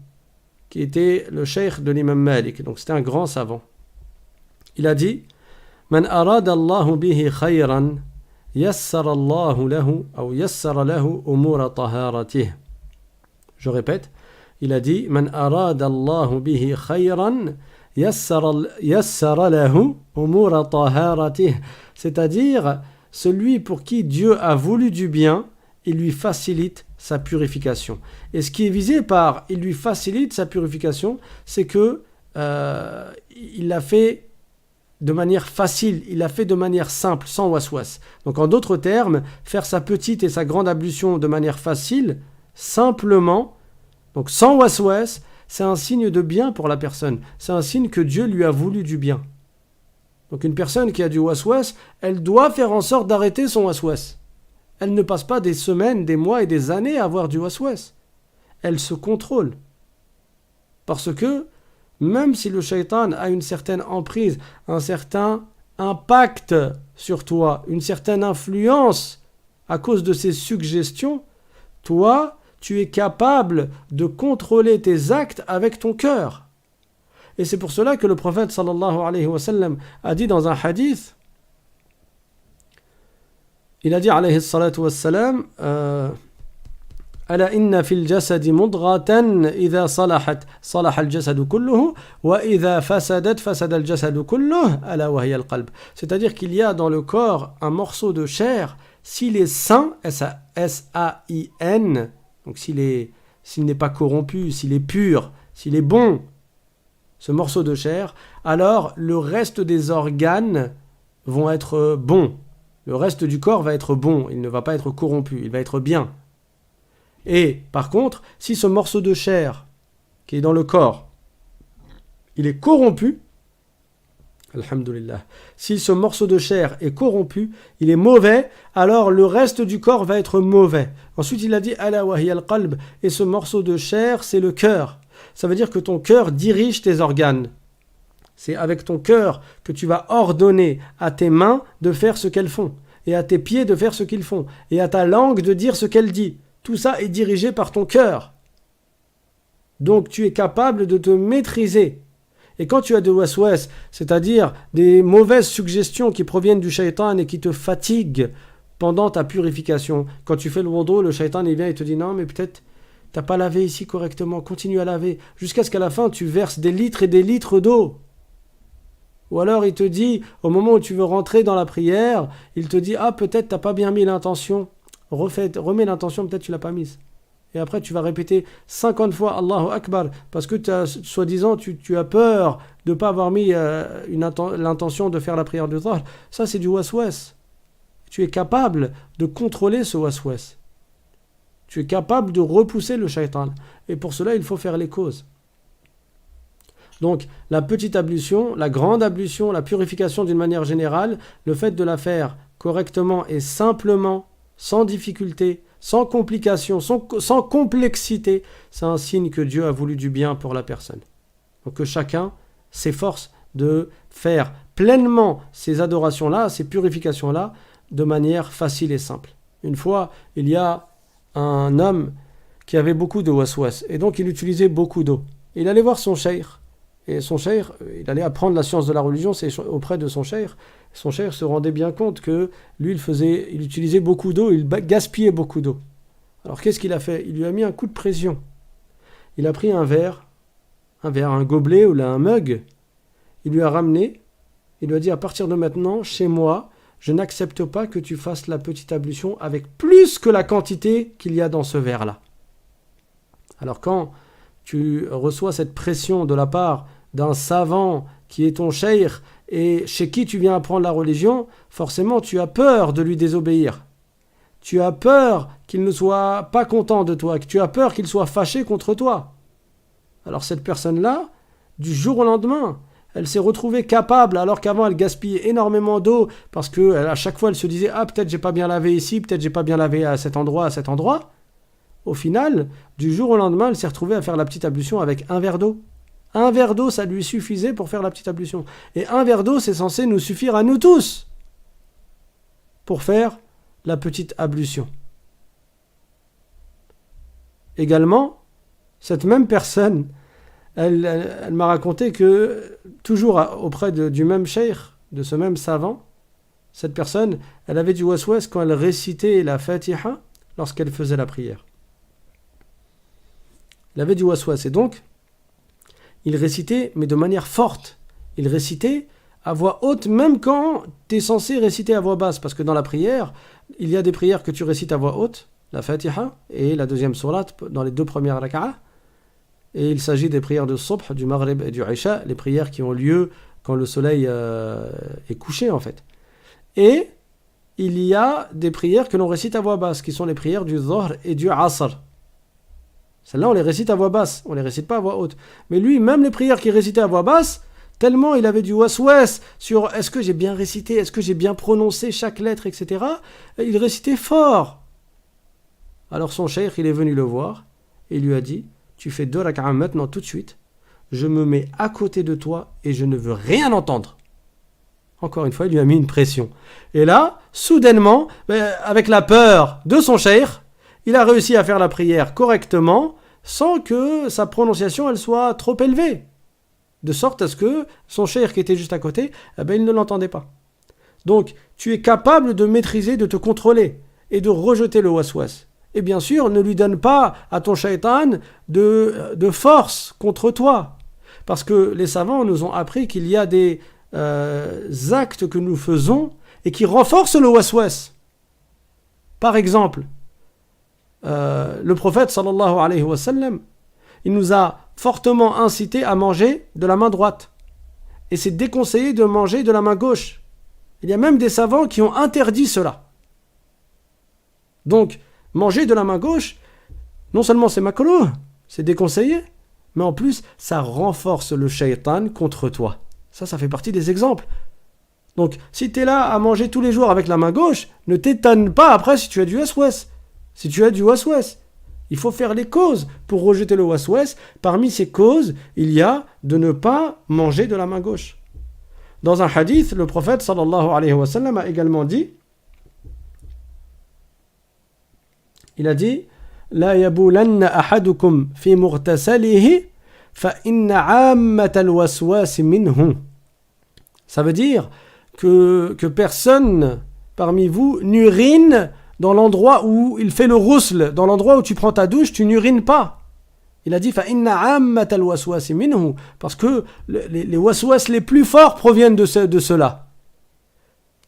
qui était le cheikh de l'imam Malik, donc c'était un grand savant, il a dit « Man arada Allahu bihi khayran, yassara Allahu lahu, ou yassara lahu umura taharatih. » Je répète, il a dit « Man arada Allahu bihi khayran, yassara lahu umura taharatih. » C'est-à-dire, celui pour qui Dieu a voulu du bien, il lui facilite sa purification. Et ce qui est visé par « il lui facilite sa purification », c'est que il l'a fait de manière facile, il l'a fait de manière simple, sans waswas. Donc en d'autres termes, faire sa petite et sa grande ablution de manière facile, simplement, donc sans waswas, c'est un signe de bien pour la personne. C'est un signe que Dieu lui a voulu du bien. Donc une personne qui a du waswas, elle doit faire en sorte d'arrêter son waswas. Elle ne passe pas des semaines, des mois et des années à avoir du waswas. Elle se contrôle. Parce que même si le shaitan a une certaine emprise, un certain impact sur toi, une certaine influence à cause de ses suggestions, toi, tu es capable de contrôler tes actes avec ton cœur. Et c'est pour cela que le prophète sallallahu alayhi wa sallam a dit dans un hadith, il a dit alayhi salatu wa salam, ألا إن في الجسد مضغة إذا صلحت صلح الجسد كله وإذا فسدت فسد الجسد كله ألا وهي القلب. C'est-à-dire qu'il y a dans le corps un morceau de chair, s'il est sain, S-A-I-N, donc s'il n'est pas corrompu, s'il est pur, s'il est bon, ce morceau de chair, alors le reste des organes vont être bons. Le reste du corps va être bon, il ne va pas être corrompu, il va être bien. Et par contre, si ce morceau de chair qui est dans le corps, il est corrompu, alhamdoulilah, si ce morceau de chair est corrompu, il est mauvais, alors le reste du corps va être mauvais. Ensuite, il a dit ala wa hiya al-qalb, et ce morceau de chair, c'est le cœur. Ça veut dire que ton cœur dirige tes organes. C'est avec ton cœur que tu vas ordonner à tes mains de faire ce qu'elles font, et à tes pieds de faire ce qu'ils font, et à ta langue de dire ce qu'elle dit. Tout ça est dirigé par ton cœur. Donc tu es capable de te maîtriser. Et quand tu as des waswas, c'est-à-dire des mauvaises suggestions qui proviennent du shaitan et qui te fatiguent pendant ta purification, quand tu fais le wudu, le shaitan il vient et te dit non mais peut-être t'as pas lavé ici correctement, continue à laver, jusqu'à ce qu'à la fin tu verses des litres et des litres d'eau. Ou alors il te dit, au moment où tu veux rentrer dans la prière, il te dit ah peut-être t'as pas bien mis l'intention, remets l'intention, peut-être tu l'as pas mise. Et après tu vas répéter 50 fois Allahu Akbar, parce que soi-disant tu as peur de ne pas avoir mis l'intention de faire la prière du Dhahr. Ça c'est du waswas. Tu es capable de contrôler ce waswas. Tu es capable de repousser le shaitan. Et pour cela il faut faire les causes. Donc la petite ablution, la grande ablution, la purification d'une manière générale, le fait de la faire correctement et simplement, sans difficulté, sans complication, sans complexité, c'est un signe que Dieu a voulu du bien pour la personne. Donc que chacun s'efforce de faire pleinement ces adorations-là, ces purifications-là, de manière facile et simple. Une fois, il y a un homme qui avait beaucoup de waswas, et donc il utilisait beaucoup d'eau. Il allait voir son cheikh, et son cheikh, il allait apprendre la science de la religion, c'est auprès de son cheikh. Son cheikh se rendait bien compte que lui, il utilisait beaucoup d'eau, il gaspillait beaucoup d'eau. Alors qu'est-ce qu'il a fait? Il lui a mis un coup de pression. Il a pris un verre, un gobelet ou là, un mug, il lui a ramené, il lui a dit à partir de maintenant, chez moi, je n'accepte pas que tu fasses la petite ablution avec plus que la quantité qu'il y a dans ce verre-là. Alors quand tu reçois cette pression de la part d'un savant qui est ton cheikh et chez qui tu viens apprendre la religion, forcément tu as peur de lui désobéir. Tu as peur qu'il ne soit pas content de toi, que tu as peur qu'il soit fâché contre toi. Alors cette personne-là, du jour au lendemain, elle s'est retrouvée capable, alors qu'avant elle gaspillait énormément d'eau, parce qu'à chaque fois elle se disait « Ah, peut-être j'ai pas bien lavé ici, peut-être j'ai pas bien lavé à cet endroit, Au final, du jour au lendemain, elle s'est retrouvée à faire la petite ablution avec un verre d'eau. Un verre d'eau, ça lui suffisait pour faire la petite ablution. Et un verre d'eau, c'est censé nous suffire à nous tous pour faire la petite ablution. Également, cette même personne, elle m'a raconté que, toujours auprès du même cheikh, de ce même savant, cette personne, elle avait du waswas quand elle récitait la Fatiha lorsqu'elle faisait la prière. Il avait du waswas et donc il récitait mais de manière forte. Il récitait à voix haute même quand tu es censé réciter à voix basse, parce que dans la prière, il y a des prières que tu récites à voix haute, la Fatiha et la deuxième sourate dans les deux premières raka'ah, et il s'agit des prières de Subh, du Maghrib et du Isha, les prières qui ont lieu quand le soleil est couché en fait. Et il y a des prières que l'on récite à voix basse, qui sont les prières du Dhuhr et du Asr. Celles-là, on les récite à voix basse, on ne les récite pas à voix haute. Mais lui, même les prières qu'il récitait à voix basse, tellement il avait du waswas sur est-ce que j'ai bien récité, est-ce que j'ai bien prononcé chaque lettre, etc. Il récitait fort. Alors son cheikh, il est venu le voir et il lui a dit « Tu fais 2 rak'ah maintenant tout de suite, je me mets à côté de toi et je ne veux rien entendre. » Encore une fois, il lui a mis une pression. Et là, soudainement, avec la peur de son cheikh, il a réussi à faire la prière correctement sans que sa prononciation elle soit trop élevée. De sorte à ce que son cheikh qui était juste à côté, il ne l'entendait pas. Donc, tu es capable de maîtriser, de te contrôler et de rejeter le waswas. Et bien sûr, ne lui donne pas à ton shaitan de force contre toi. Parce que les savants nous ont appris qu'il y a des actes que nous faisons et qui renforcent le waswas. Par exemple, le prophète sallallahu alayhi wa sallam, il nous a fortement incité à manger de la main droite. Et c'est déconseillé de manger de la main gauche. Il y a même des savants qui ont interdit cela. Donc, manger de la main gauche, non seulement c'est makrouh, c'est déconseillé, mais en plus, ça renforce le shaitan contre toi. Ça fait partie des exemples. Donc, si tu es là à manger tous les jours avec la main gauche, ne t'étonne pas après si tu as du waswas. Si tu as du waswas. Il faut faire les causes pour rejeter le waswas. Parmi ces causes, il y a de ne pas manger de la main gauche. Dans un hadith, le prophète sallallahu alayhi wa sallam a également dit, il a dit, لا يبولن أحدكم في مغتسله فإن عامة الوسواس منه. Ça veut dire que personne parmi vous n'urine dans l'endroit où il fait le ghusl, dans l'endroit où tu prends ta douche, tu n'urines pas. Il a dit فإن عامة الوسواس منه, parce que les waswas les plus forts proviennent de cela.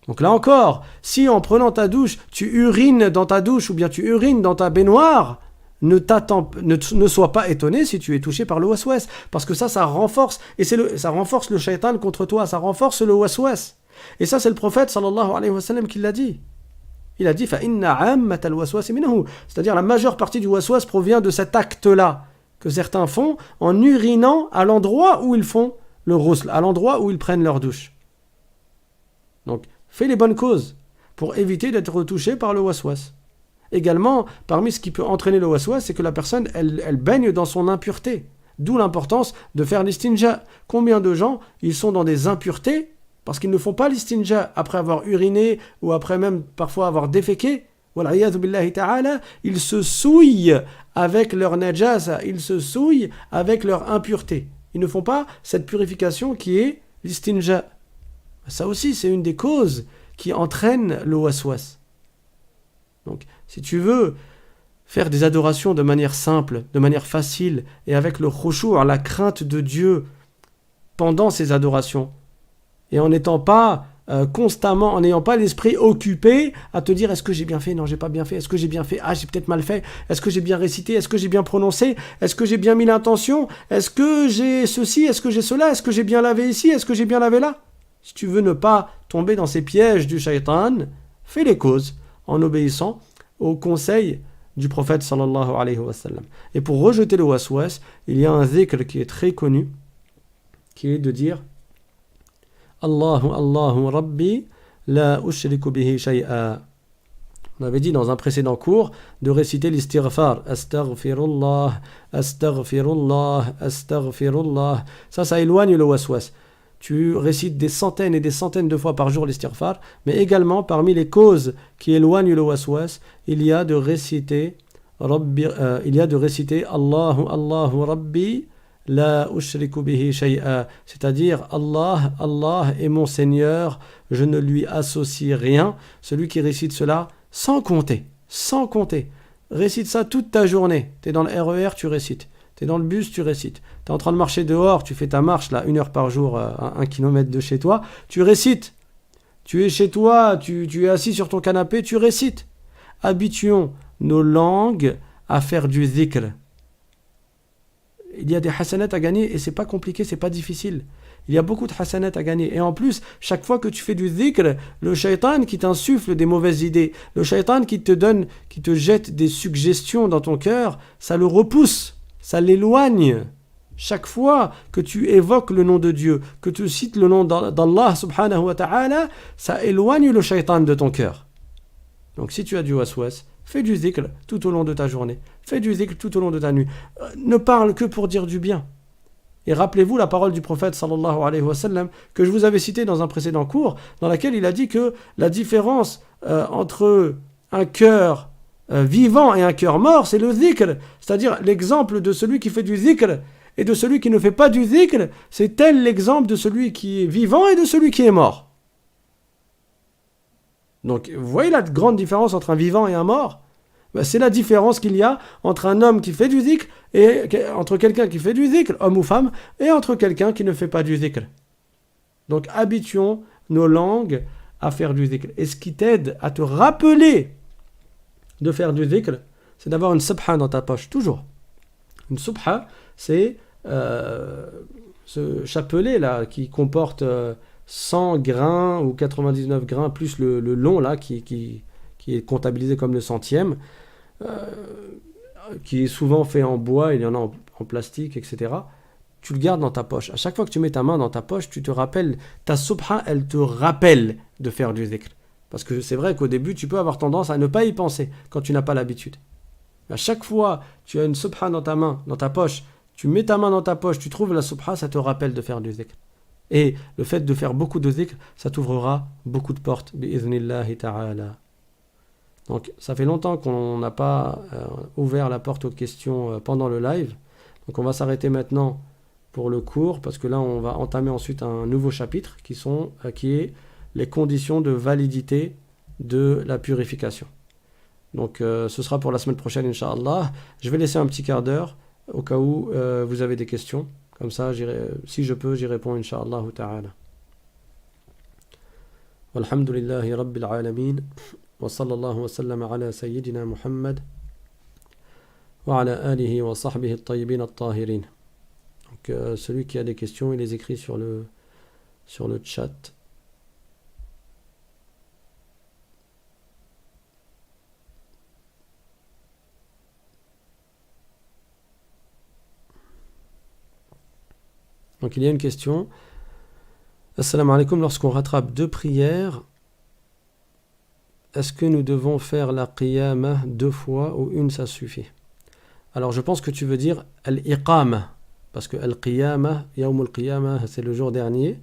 Donc là encore, si en prenant ta douche, tu urines dans ta douche ou bien tu urines dans ta baignoire, ne sois pas étonné si tu es touché par le waswas, parce que ça renforce, et ça renforce le shaitan contre toi, ça renforce le waswas. Et ça c'est le prophète sallallahu alayhi wa sallam qui l'a dit. Il a dit فَإِنَّ عَامَّةَ الْوَسْوَاسِ مِنْهُ, c'est-à-dire la majeure partie du waswas provient de cet acte-là que certains font en urinant à l'endroit où ils font le ghusl, à l'endroit où ils prennent leur douche. Donc, fais les bonnes causes pour éviter d'être touché par le waswas. Également, parmi ce qui peut entraîner le waswas, c'est que la personne, elle baigne dans son impureté. D'où l'importance de faire l'istinja. Combien de gens, ils sont dans des impuretés parce qu'ils ne font pas l'istinja après avoir uriné ou après même parfois avoir déféqué. Ils se souillent avec leur najasa, ils se souillent avec leur impureté. Ils ne font pas cette purification qui est l'istinja. Ça aussi, c'est une des causes qui entraîne le waswas. Donc, si tu veux faire des adorations de manière simple, de manière facile, et avec le khushu', la crainte de Dieu pendant ces adorations, et en n'étant pas constamment, en n'ayant pas l'esprit occupé à te dire est-ce que j'ai bien fait, non j'ai pas bien fait, est-ce que j'ai bien fait, ah j'ai peut-être mal fait, est-ce que j'ai bien récité, est-ce que j'ai bien prononcé, est-ce que j'ai bien mis l'intention, est-ce que j'ai ceci, est-ce que j'ai cela, est-ce que j'ai bien lavé ici, est-ce que j'ai bien lavé là. Si tu veux ne pas tomber dans ces pièges du shaitan, fais les causes en obéissant aux conseils du prophète sallallahu alayhi wa sallam. Et pour rejeter le waswas, il y a un dhikr qui est très connu, qui est de dire Allahu Allahu Rabbi la ushriku bihi shay'a. On avait dit dans un précédent cours de réciter l'istighfar. Astaghfirullah, astaghfirullah, astaghfirullah. Ça éloigne le waswas. Tu récites des centaines et des centaines de fois par jour l'istighfar, mais également parmi les causes qui éloignent le waswas, il y a de réciter Allahu Allahu Rabbi la ushriku bihi shay'a, c'est-à-dire Allah, Allah est mon Seigneur, je ne lui associe rien. Celui qui récite cela sans compter, récite ça toute ta journée. Tu es dans le RER, tu récites. Tu es dans le bus, tu récites. Tu es en train de marcher dehors, tu fais ta marche là, 1 heure par jour, 1 kilomètre de chez toi, tu récites. Tu es chez toi, tu es assis sur ton canapé, tu récites. Habituons nos langues à faire du dhikr. Il y a des hasanats à gagner et c'est pas compliqué, c'est pas difficile. Il y a beaucoup de hasanats à gagner. Et en plus, chaque fois que tu fais du dhikr, le shaitan qui t'insuffle des mauvaises idées, le shaitan qui te jette des suggestions dans ton cœur, ça le repousse, ça l'éloigne. Chaque fois que tu évoques le nom de Dieu, que tu cites le nom d'Allah subhanahu wa ta'ala, ça éloigne le shaitan de ton cœur. Donc si tu as du waswas, fais du dhikr tout au long de ta journée. Fais du dhikr tout au long de ta nuit. Ne parle que pour dire du bien. Et rappelez-vous la parole du prophète sallallahu alayhi wa sallam que je vous avais citée dans un précédent cours, dans laquelle il a dit que la différence entre un cœur vivant et un cœur mort, c'est le dhikr. C'est-à-dire l'exemple de celui qui fait du dhikr et de celui qui ne fait pas du dhikr, c'est tel l'exemple de celui qui est vivant et de celui qui est mort. Donc, vous voyez la grande différence entre un vivant et un mort ? C'est la différence qu'il y a entre un homme qui fait du dhikr et entre quelqu'un qui fait du dhikr, homme ou femme, et entre quelqu'un qui ne fait pas du dhikr. Donc, habituons nos langues à faire du dhikr. Et ce qui t'aide à te rappeler de faire du dhikr, c'est d'avoir une subha dans ta poche, toujours. Une subha, c'est ce chapelet là qui comporte 100 grains ou 99 grains plus le long là qui est comptabilisé comme le centième, euh, qui est souvent fait en bois, il y en a en plastique, etc. Tu le gardes dans ta poche. À chaque fois que tu mets ta main dans ta poche, tu te rappelles, ta subha, elle te rappelle de faire du dhikr. Parce que c'est vrai qu'au début, tu peux avoir tendance à ne pas y penser quand tu n'as pas l'habitude. À chaque fois, tu as une subha dans ta main, dans ta poche, tu mets ta main dans ta poche, tu trouves la subha, ça te rappelle de faire du dhikr. Et le fait de faire beaucoup de dhikr, ça t'ouvrira beaucoup de portes, bi'idhnillahi ta'ala. Donc, ça fait longtemps qu'on n'a pas ouvert la porte aux questions pendant le live. Donc, on va s'arrêter maintenant pour le cours, parce que là, on va entamer ensuite un nouveau chapitre qui est les conditions de validité de la purification. Donc, ce sera pour la semaine prochaine, Inch'Allah. Je vais laisser un petit quart d'heure au cas où vous avez des questions. Comme ça, si je peux, j'y réponds, Inch'Allah ta'ala. Walhamdulillahi Rabbil Alamin. Wa sallallahu wa sallam ala Sayyidina Muhammad wa ala alihi wa sahbihi at-tayyibin at-tahirin. Donc, celui qui a des questions, il les écrit sur le chat. Donc il y a une question. Assalamu alaikum, lorsqu'on rattrape 2 prières, est-ce que nous devons faire la qiyamah 2 fois ou une ça suffit? Alors je pense que tu veux dire al-iqamah, parce que al-qiyamah, yawm al-qiyamah, c'est le jour dernier.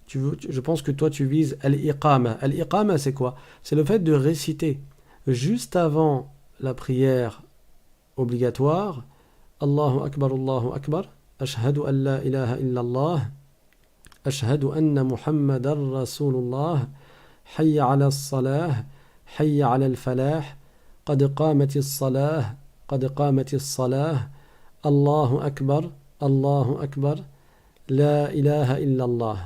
Je pense que toi tu vises al-iqamah. Al-iqamah c'est quoi? C'est le fait de réciter juste avant la prière obligatoire Allahu Akbar, Ashhadu an la ilaha illallah, Ashhadu anna Muhammadar Rasulullah, Hayya ala as-salah, Hayya ala al-falah, Qad qamatis salah, Qad qamatis salah, Allahu Akbar, La ilaha illallah.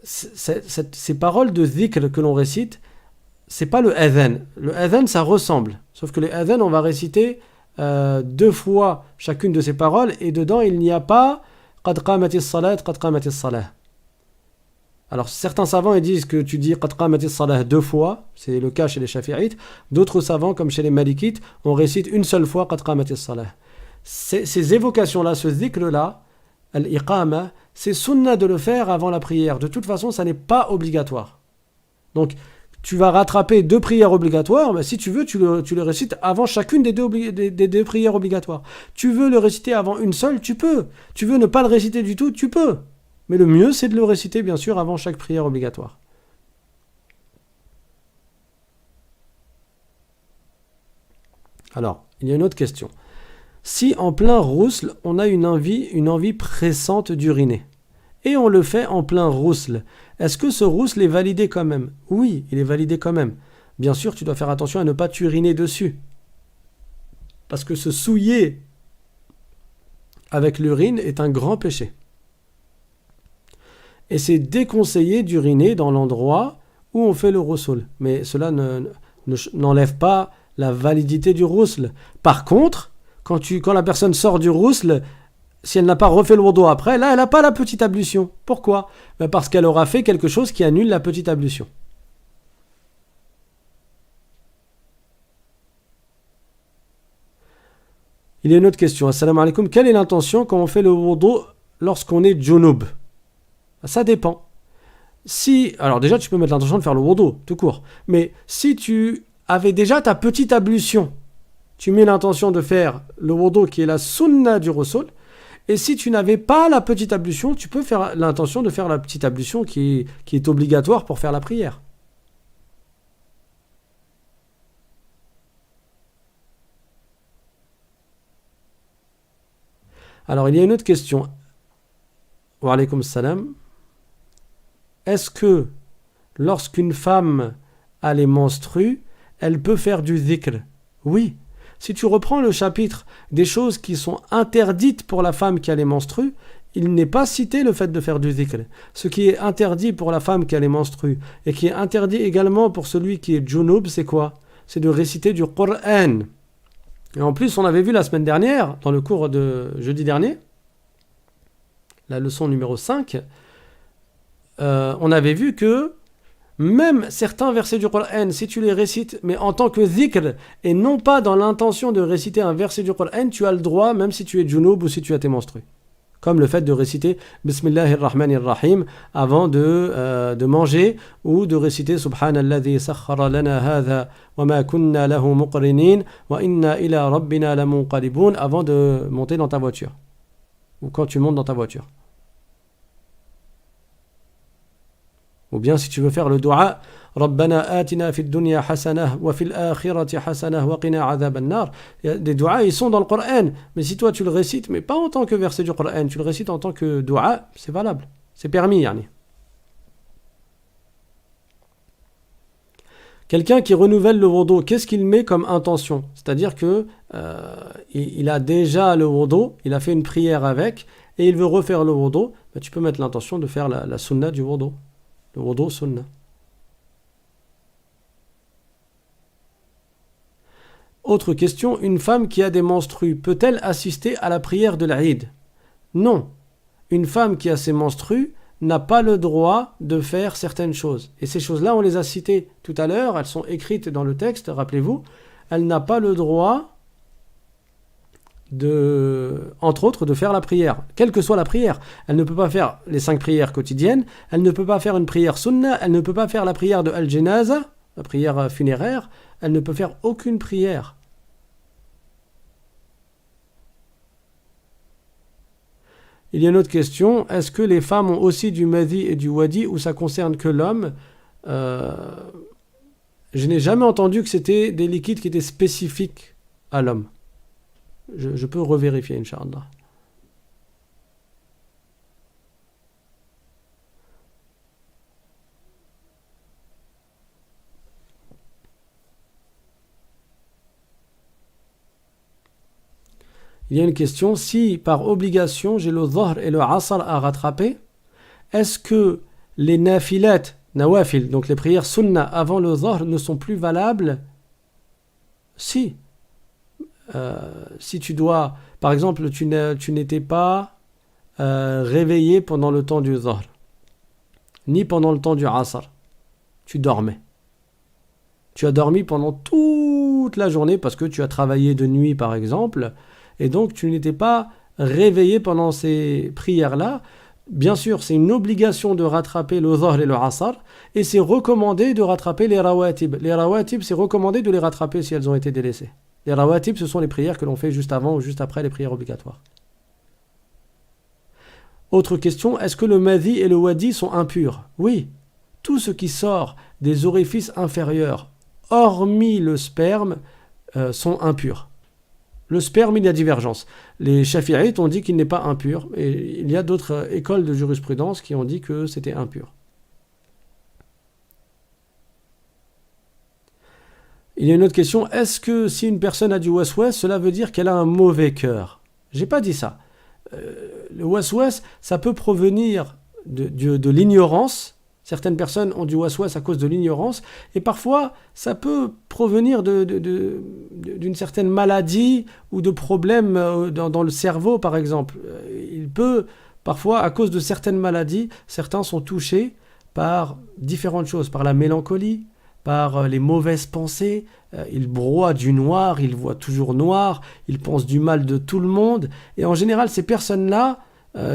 Ces paroles de dhikr que l'on récite, c'est pas le adhan. Le adhan, ça ressemble. Sauf que le adhan, on va réciter 2 fois chacune de ces paroles et dedans, il n'y a pas Qad qamatis salat, Qad qamatis salah. Alors, certains savants ils disent que tu dis Qad qamatis salah 2 fois, c'est le cas chez les Shafi'ites. D'autres savants, comme chez les Malikites, on récite une seule fois Qad qamatis salah. Ces évocations-là, ce dhikr-là, al-iqama, c'est sunnah de le faire avant la prière. De toute façon, ça n'est pas obligatoire. Donc, tu vas rattraper 2 prières obligatoires, mais si tu veux, tu le récites avant chacune des deux prières obligatoires. Tu veux le réciter avant une seule, tu peux. Tu veux ne pas le réciter du tout, tu peux. Mais le mieux, c'est de le réciter, bien sûr, avant chaque prière obligatoire. Alors, il y a une autre question. Si en plein rousl, on a une envie pressante d'uriner, et on le fait en plein rousl, est-ce que ce rousl est validé quand même? Oui, il est validé quand même. Bien sûr, tu dois faire attention à ne pas t'uriner dessus. Parce que se souiller avec l'urine est un grand péché. Et c'est déconseillé d'uriner dans l'endroit où on fait le rousl. Mais cela n'enlève pas la validité du rousl. Par contre, quand la personne sort du rousl, si elle n'a pas refait le wudu après, là, elle n'a pas la petite ablution. Pourquoi? Parce qu'elle aura fait quelque chose qui annule la petite ablution. Il y a une autre question. Assalamu alaikum. Quelle est l'intention quand on fait le wudu lorsqu'on est junub? Ça dépend. Alors déjà, tu peux mettre l'intention de faire le wudu, tout court. Mais si tu avais déjà ta petite ablution, tu mets l'intention de faire le wudu qui est la sunna du ghusl. Et si tu n'avais pas la petite ablution, tu peux faire l'intention de faire la petite ablution qui est obligatoire pour faire la prière. Alors, il y a une autre question. Wa alaykum salam. Est-ce que lorsqu'une femme a les menstrues, elle peut faire du dhikr? Oui. Si tu reprends le chapitre des choses qui sont interdites pour la femme qui a les menstrues, il n'est pas cité le fait de faire du dhikr. Ce qui est interdit pour la femme qui a les menstrues et qui est interdit également pour celui qui est junub, c'est quoi? C'est de réciter du Qur'an. Et en plus, on avait vu la semaine dernière, dans le cours de jeudi dernier, la leçon numéro 5, on avait vu que même certains versets du Coran, si tu les récites, mais en tant que dhikr, et non pas dans l'intention de réciter un verset du Coran, tu as le droit, même si tu es junub ou si tu as tes menstrues. Comme le fait de réciter Bismillahirrahmanirrahim avant de manger, ou de réciter Subhanalladhi sakhara lana hadha wa ma kunna lahu muqrinin wa inna ila rabbina lamunqalibun avant de monter dans ta voiture, ou quand tu montes dans ta voiture. Ou bien si tu veux faire le dua Rabbana atina fid dunya hasanah wa fil akhirati hasanah wa qina adhaban nar. Des duas, ils sont dans le Coran, mais si toi tu le récites, mais pas en tant que verset du Coran, tu le récites en tant que dua, c'est valable, c'est permis yani. Quelqu'un qui renouvelle le wudu, qu'est-ce qu'il met comme intention? C'est-à-dire que il a déjà le wudu, il a fait une prière avec, et il veut refaire le wudu, ben tu peux mettre l'intention de faire la sunna du wudu. Le wudu sunna. Autre question, une femme qui a des menstrues peut-elle assister à la prière de l'Aïd? Non. Une femme qui a ses menstrues n'a pas le droit de faire certaines choses. Et ces choses-là, on les a citées tout à l'heure, elles sont écrites dans le texte, rappelez-vous. Elle n'a pas le droit entre autres, de faire la prière, quelle que soit la prière. Elle ne peut pas faire les 5 prières quotidiennes, elle ne peut pas faire une prière sunna, elle ne peut pas faire la prière de al-janaza, la prière funéraire, elle ne peut faire aucune prière. Il y a une autre question, est-ce que les femmes ont aussi du madhi et du wadi ou ça concerne que l'homme? Je n'ai jamais entendu que c'était des liquides qui étaient spécifiques à l'homme. Je peux revérifier, Inch'Allah. Il y a une question, si par obligation j'ai le dhahr et le asr à rattraper, est-ce que les nafilat, nawafil, donc les prières sunna avant le dhahr ne sont plus valables? Si. Si tu dois, par exemple, tu n'étais pas réveillé pendant le temps du dhahr, ni pendant le temps du asr, tu dormais. Tu as dormi pendant toute la journée parce que tu as travaillé de nuit, par exemple, et donc tu n'étais pas réveillé pendant ces prières-là. Bien sûr, c'est une obligation de rattraper le dhahr et le asr, et c'est recommandé de rattraper les rawatib. Les rawatib, c'est recommandé de les rattraper si elles ont été délaissées. Les rawatib, ce sont les prières que l'on fait juste avant ou juste après les prières obligatoires. Autre question, est-ce que le madhi et le wadi sont impurs? Oui. Tout ce qui sort des orifices inférieurs, hormis le sperme, sont impurs. Le sperme, il y a divergence. Les shafi'ites ont dit qu'il n'est pas impur, et il y a d'autres écoles de jurisprudence qui ont dit que c'était impur. Il y a une autre question, est-ce que si une personne a du waswas, cela veut dire qu'elle a un mauvais cœur? J'ai pas dit ça. Le waswas, ça peut provenir de l'ignorance. Certaines personnes ont du waswas à cause de l'ignorance, et parfois ça peut provenir d'une certaine maladie ou de problèmes dans le cerveau, par exemple. Il peut, parfois, à cause de certaines maladies, certains sont touchés par différentes choses, par la mélancolie, par les mauvaises pensées, il broie du noir, il voit toujours noir, il pense du mal de tout le monde, et en général ces personnes-là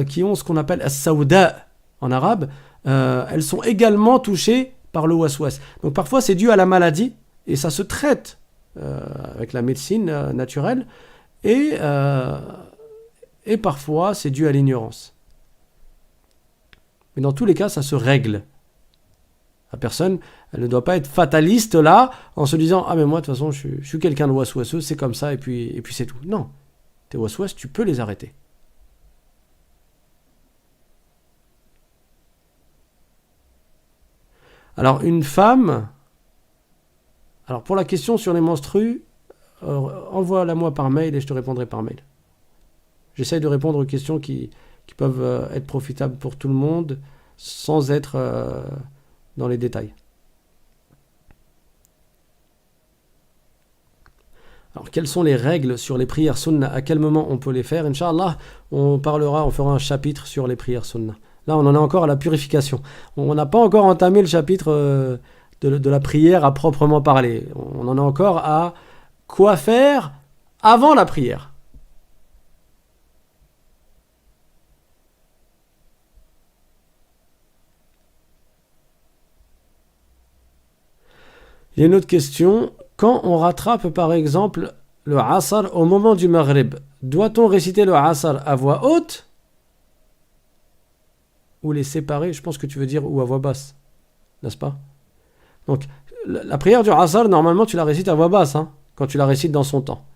qui ont ce qu'on appelle as-sawda en arabe, elles sont également touchées par le waswas. Donc parfois c'est dû à la maladie, et ça se traite avec la médecine naturelle, et parfois c'est dû à l'ignorance. Mais dans tous les cas ça se règle. La personne, elle ne doit pas être fataliste là, en se disant « Ah mais moi de toute façon je suis quelqu'un de waswaseux, c'est comme ça et puis c'est tout ». Non, tes waswas, tu peux les arrêter. Alors une femme, alors pour la question sur les menstrues, envoie-la moi par mail et je te répondrai par mail. J'essaye de répondre aux questions qui peuvent être profitables pour tout le monde sans être dans les détails. Alors, quelles sont les règles sur les prières sunna? À quel moment on peut les faire? Inch'Allah, on fera un chapitre sur les prières sunna. Là, on en est encore à la purification. On n'a pas encore entamé le chapitre de la prière à proprement parler. On en est encore à quoi faire avant la prière. Il y a une autre question. Quand on rattrape par exemple le Asr au moment du Maghrib, doit-on réciter le Asr à voix haute ou les séparer? Je pense que tu veux dire ou à voix basse, n'est-ce pas? Donc la prière du Asr, normalement tu la récites à voix basse, hein, quand tu la récites dans son temps.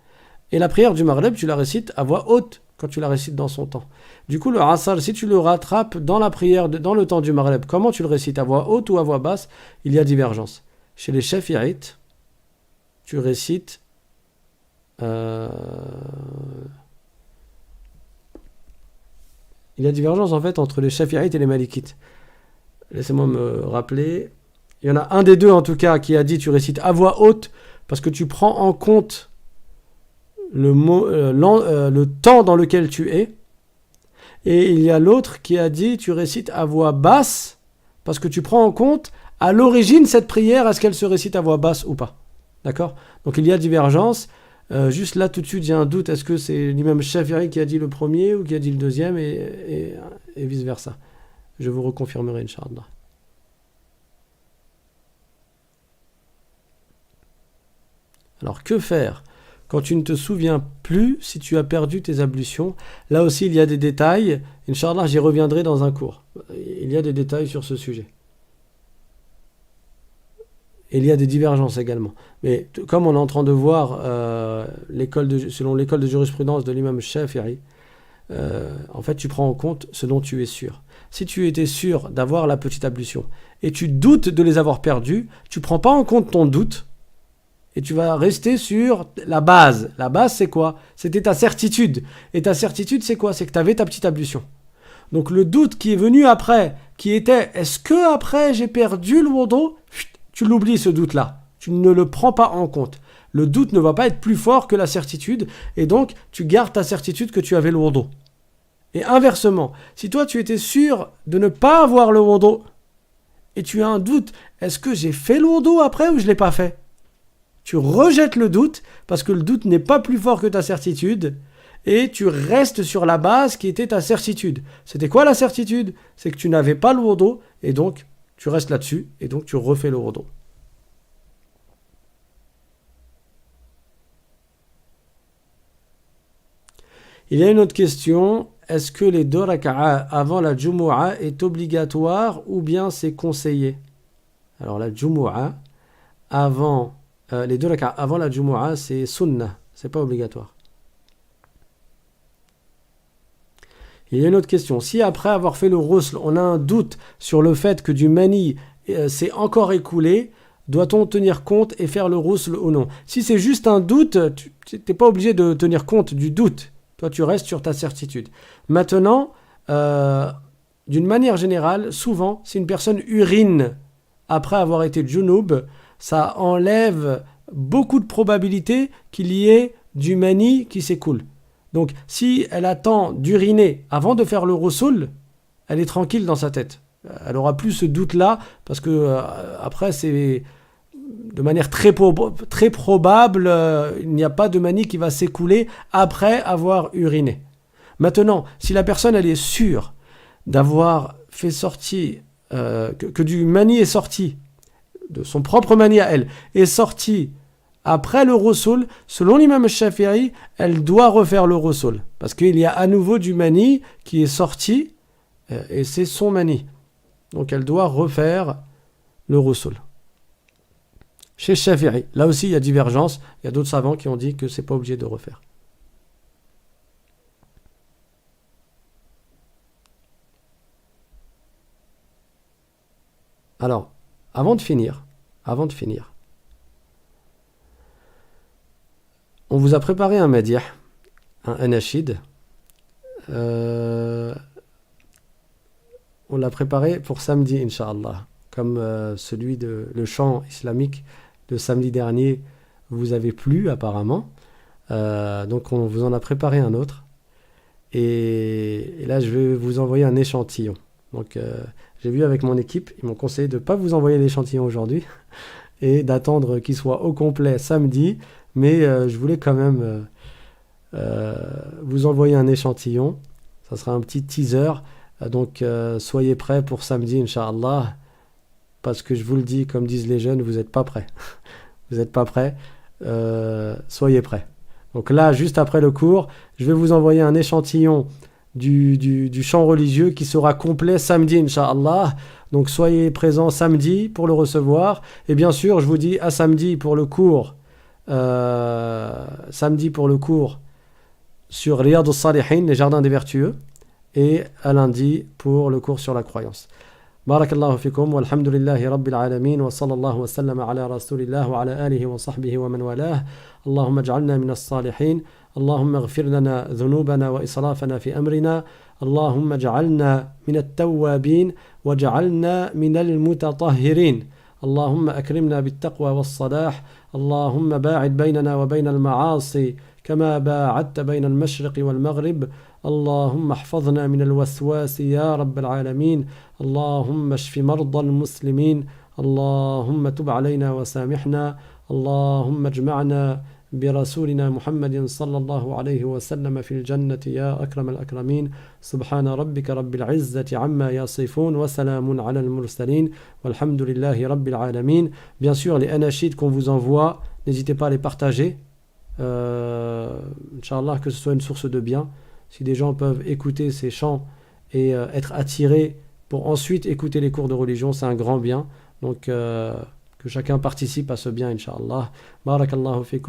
Et la prière du Maghrib, tu la récites à voix haute quand tu la récites dans son temps. Du coup, le Asr, si tu le rattrapes dans la prière, dans le temps du Maghrib, comment tu le récites, à voix haute ou à voix basse? Il y a divergence. Chez les Shafi'ites, tu récites il y a divergence en fait entre les Shafi'ites et les Malikites. Laissez-moi me rappeler. Il y en a un des deux en tout cas qui a dit tu récites à voix haute parce que tu prends en compte le temps dans lequel tu es. Et il y a l'autre qui a dit tu récites à voix basse parce que tu prends en compte à l'origine cette prière, est-ce qu'elle se récite à voix basse ou pas. D'accord? Donc il y a divergence. Juste là tout de suite j'ai un doute, est-ce que c'est l'imam Shafi'i qui a dit le premier ou qui a dit le deuxième et vice versa. Je vous reconfirmerai Inch'Allah. Alors que faire quand tu ne te souviens plus si tu as perdu tes ablutions? Là aussi il y a des détails, Inch'Allah j'y reviendrai dans un cours. Il y a des détails sur ce sujet. Et il y a des divergences également. Mais comme on est en train de voir selon l'école de jurisprudence de l'imam Shafi'i, en fait tu prends en compte ce dont tu es sûr. Si tu étais sûr d'avoir la petite ablution et tu doutes de les avoir perdus, tu ne prends pas en compte ton doute et tu vas rester sur la base. La base c'est quoi? C'était ta certitude. Et ta certitude c'est quoi? C'est que tu avais ta petite ablution. Donc le doute qui est venu après, qui était est-ce que après j'ai perdu le wudu? Tu l'oublies ce doute-là. Tu ne le prends pas en compte. Le doute ne va pas être plus fort que la certitude et donc tu gardes ta certitude que tu avais le wudu. Et inversement, si toi tu étais sûr de ne pas avoir le wudu et tu as un doute, est-ce que j'ai fait le wudu après ou je ne l'ai pas fait? Tu rejettes le doute parce que le doute n'est pas plus fort que ta certitude et tu restes sur la base qui était ta certitude. C'était quoi la certitude? C'est que tu n'avais pas le wudu et donc tu restes là-dessus et donc tu refais le wudu. Il y a une autre question. Est-ce que les 2 raka'a avant la Jumu'ah est obligatoire ou bien c'est conseillé? Alors la Jumu'ah, les 2 raka'a avant la Jumu'ah, c'est sunnah, c'est pas obligatoire. Il y a une autre question. Si après avoir fait le ghusl, on a un doute sur le fait que du mani s'est encore écoulé, doit-on tenir compte et faire le ghusl ou non? Si c'est juste un doute, tu n'es pas obligé de tenir compte du doute. Toi, tu restes sur ta certitude. Maintenant, d'une manière générale, souvent, si une personne urine après avoir été junub, ça enlève beaucoup de probabilité qu'il y ait du mani qui s'écoule. Donc, si elle attend d'uriner avant de faire le ghusl, elle est tranquille dans sa tête. Elle n'aura plus ce doute-là, parce que après, c'est de manière très probable, il n'y a pas de mani qui va s'écouler après avoir uriné. Maintenant, si la personne elle est sûre d'avoir fait sortir, que du mani est sorti, de son propre mani à elle, est sorti après le ghusl, selon l'imam Shafi'i, elle doit refaire le ghusl. Parce qu'il y a à nouveau du mani qui est sorti, et c'est son mani. Donc elle doit refaire le ghusl. Chez Shafi'i, là aussi il y a divergence. Il y a d'autres savants qui ont dit que c'est pas obligé de refaire. Alors, avant de finir, on vous a préparé un madih, un anashid. On l'a préparé pour samedi, Inch'Allah. Comme celui de le chant islamique de samedi dernier vous avait plu apparemment. Donc on vous en a préparé un autre. Et là, je vais vous envoyer un échantillon. Donc j'ai vu avec mon équipe, ils m'ont conseillé de ne pas vous envoyer l'échantillon aujourd'hui et d'attendre qu'il soit au complet samedi, mais je voulais quand même vous envoyer un échantillon. Ça sera un petit teaser. Donc soyez prêts pour samedi, Inch'Allah, parce que je vous le dis, comme disent les jeunes, vous n'êtes pas prêts. Vous n'êtes pas prêts. Soyez prêts. Donc là, juste après le cours, je vais vous envoyer un échantillon du chant religieux qui sera complet samedi, Inch'Allah. Donc soyez présents samedi pour le recevoir. Et bien sûr, je vous dis à samedi pour le cours. Samedi pour le cours sur Riyad al-Salihin, les jardins des vertueux. Et à lundi pour le cours sur la croyance. بارك الله فيكم والحمد لله رب العالمين وصلى الله وسلم على رسول الله وعلى آله وصحبه ومن والاه اللهم اجعلنا من الصالحين اللهم اغفر لنا ذنوبنا وإسرافنا في أمرنا اللهم اجعلنا من التوابين واجعلنا من المتطهرين اللهم أكرمنا بالتقوى والصلاح اللهم باعد بيننا وبين المعاصي كما باعدت بين المشرق والمغرب اللهم احفظنا من الوسواس يا رب العالمين اللهم اشف مرضى المسلمين اللهم تب علينا وسامحنا اللهم اجمعنا برسولنا محمد صلى الله عليه وسلم في الجنة يا أكرم الأكرمين سبحان ربك رب العزة عما يصفون وسلام على المرسلين والحمد لله رب العالمين. Bien sûr, les anashids qu'on vous envoie, n'hésitez pas à les partager. Inch'Allah, que ce soit une source de bien. Si des gens peuvent écouter ces chants et être attirés pour ensuite écouter les cours de religion, c'est un grand bien. Donc, que chacun participe à ce bien, Inch'Allah. Barakallahu fikum.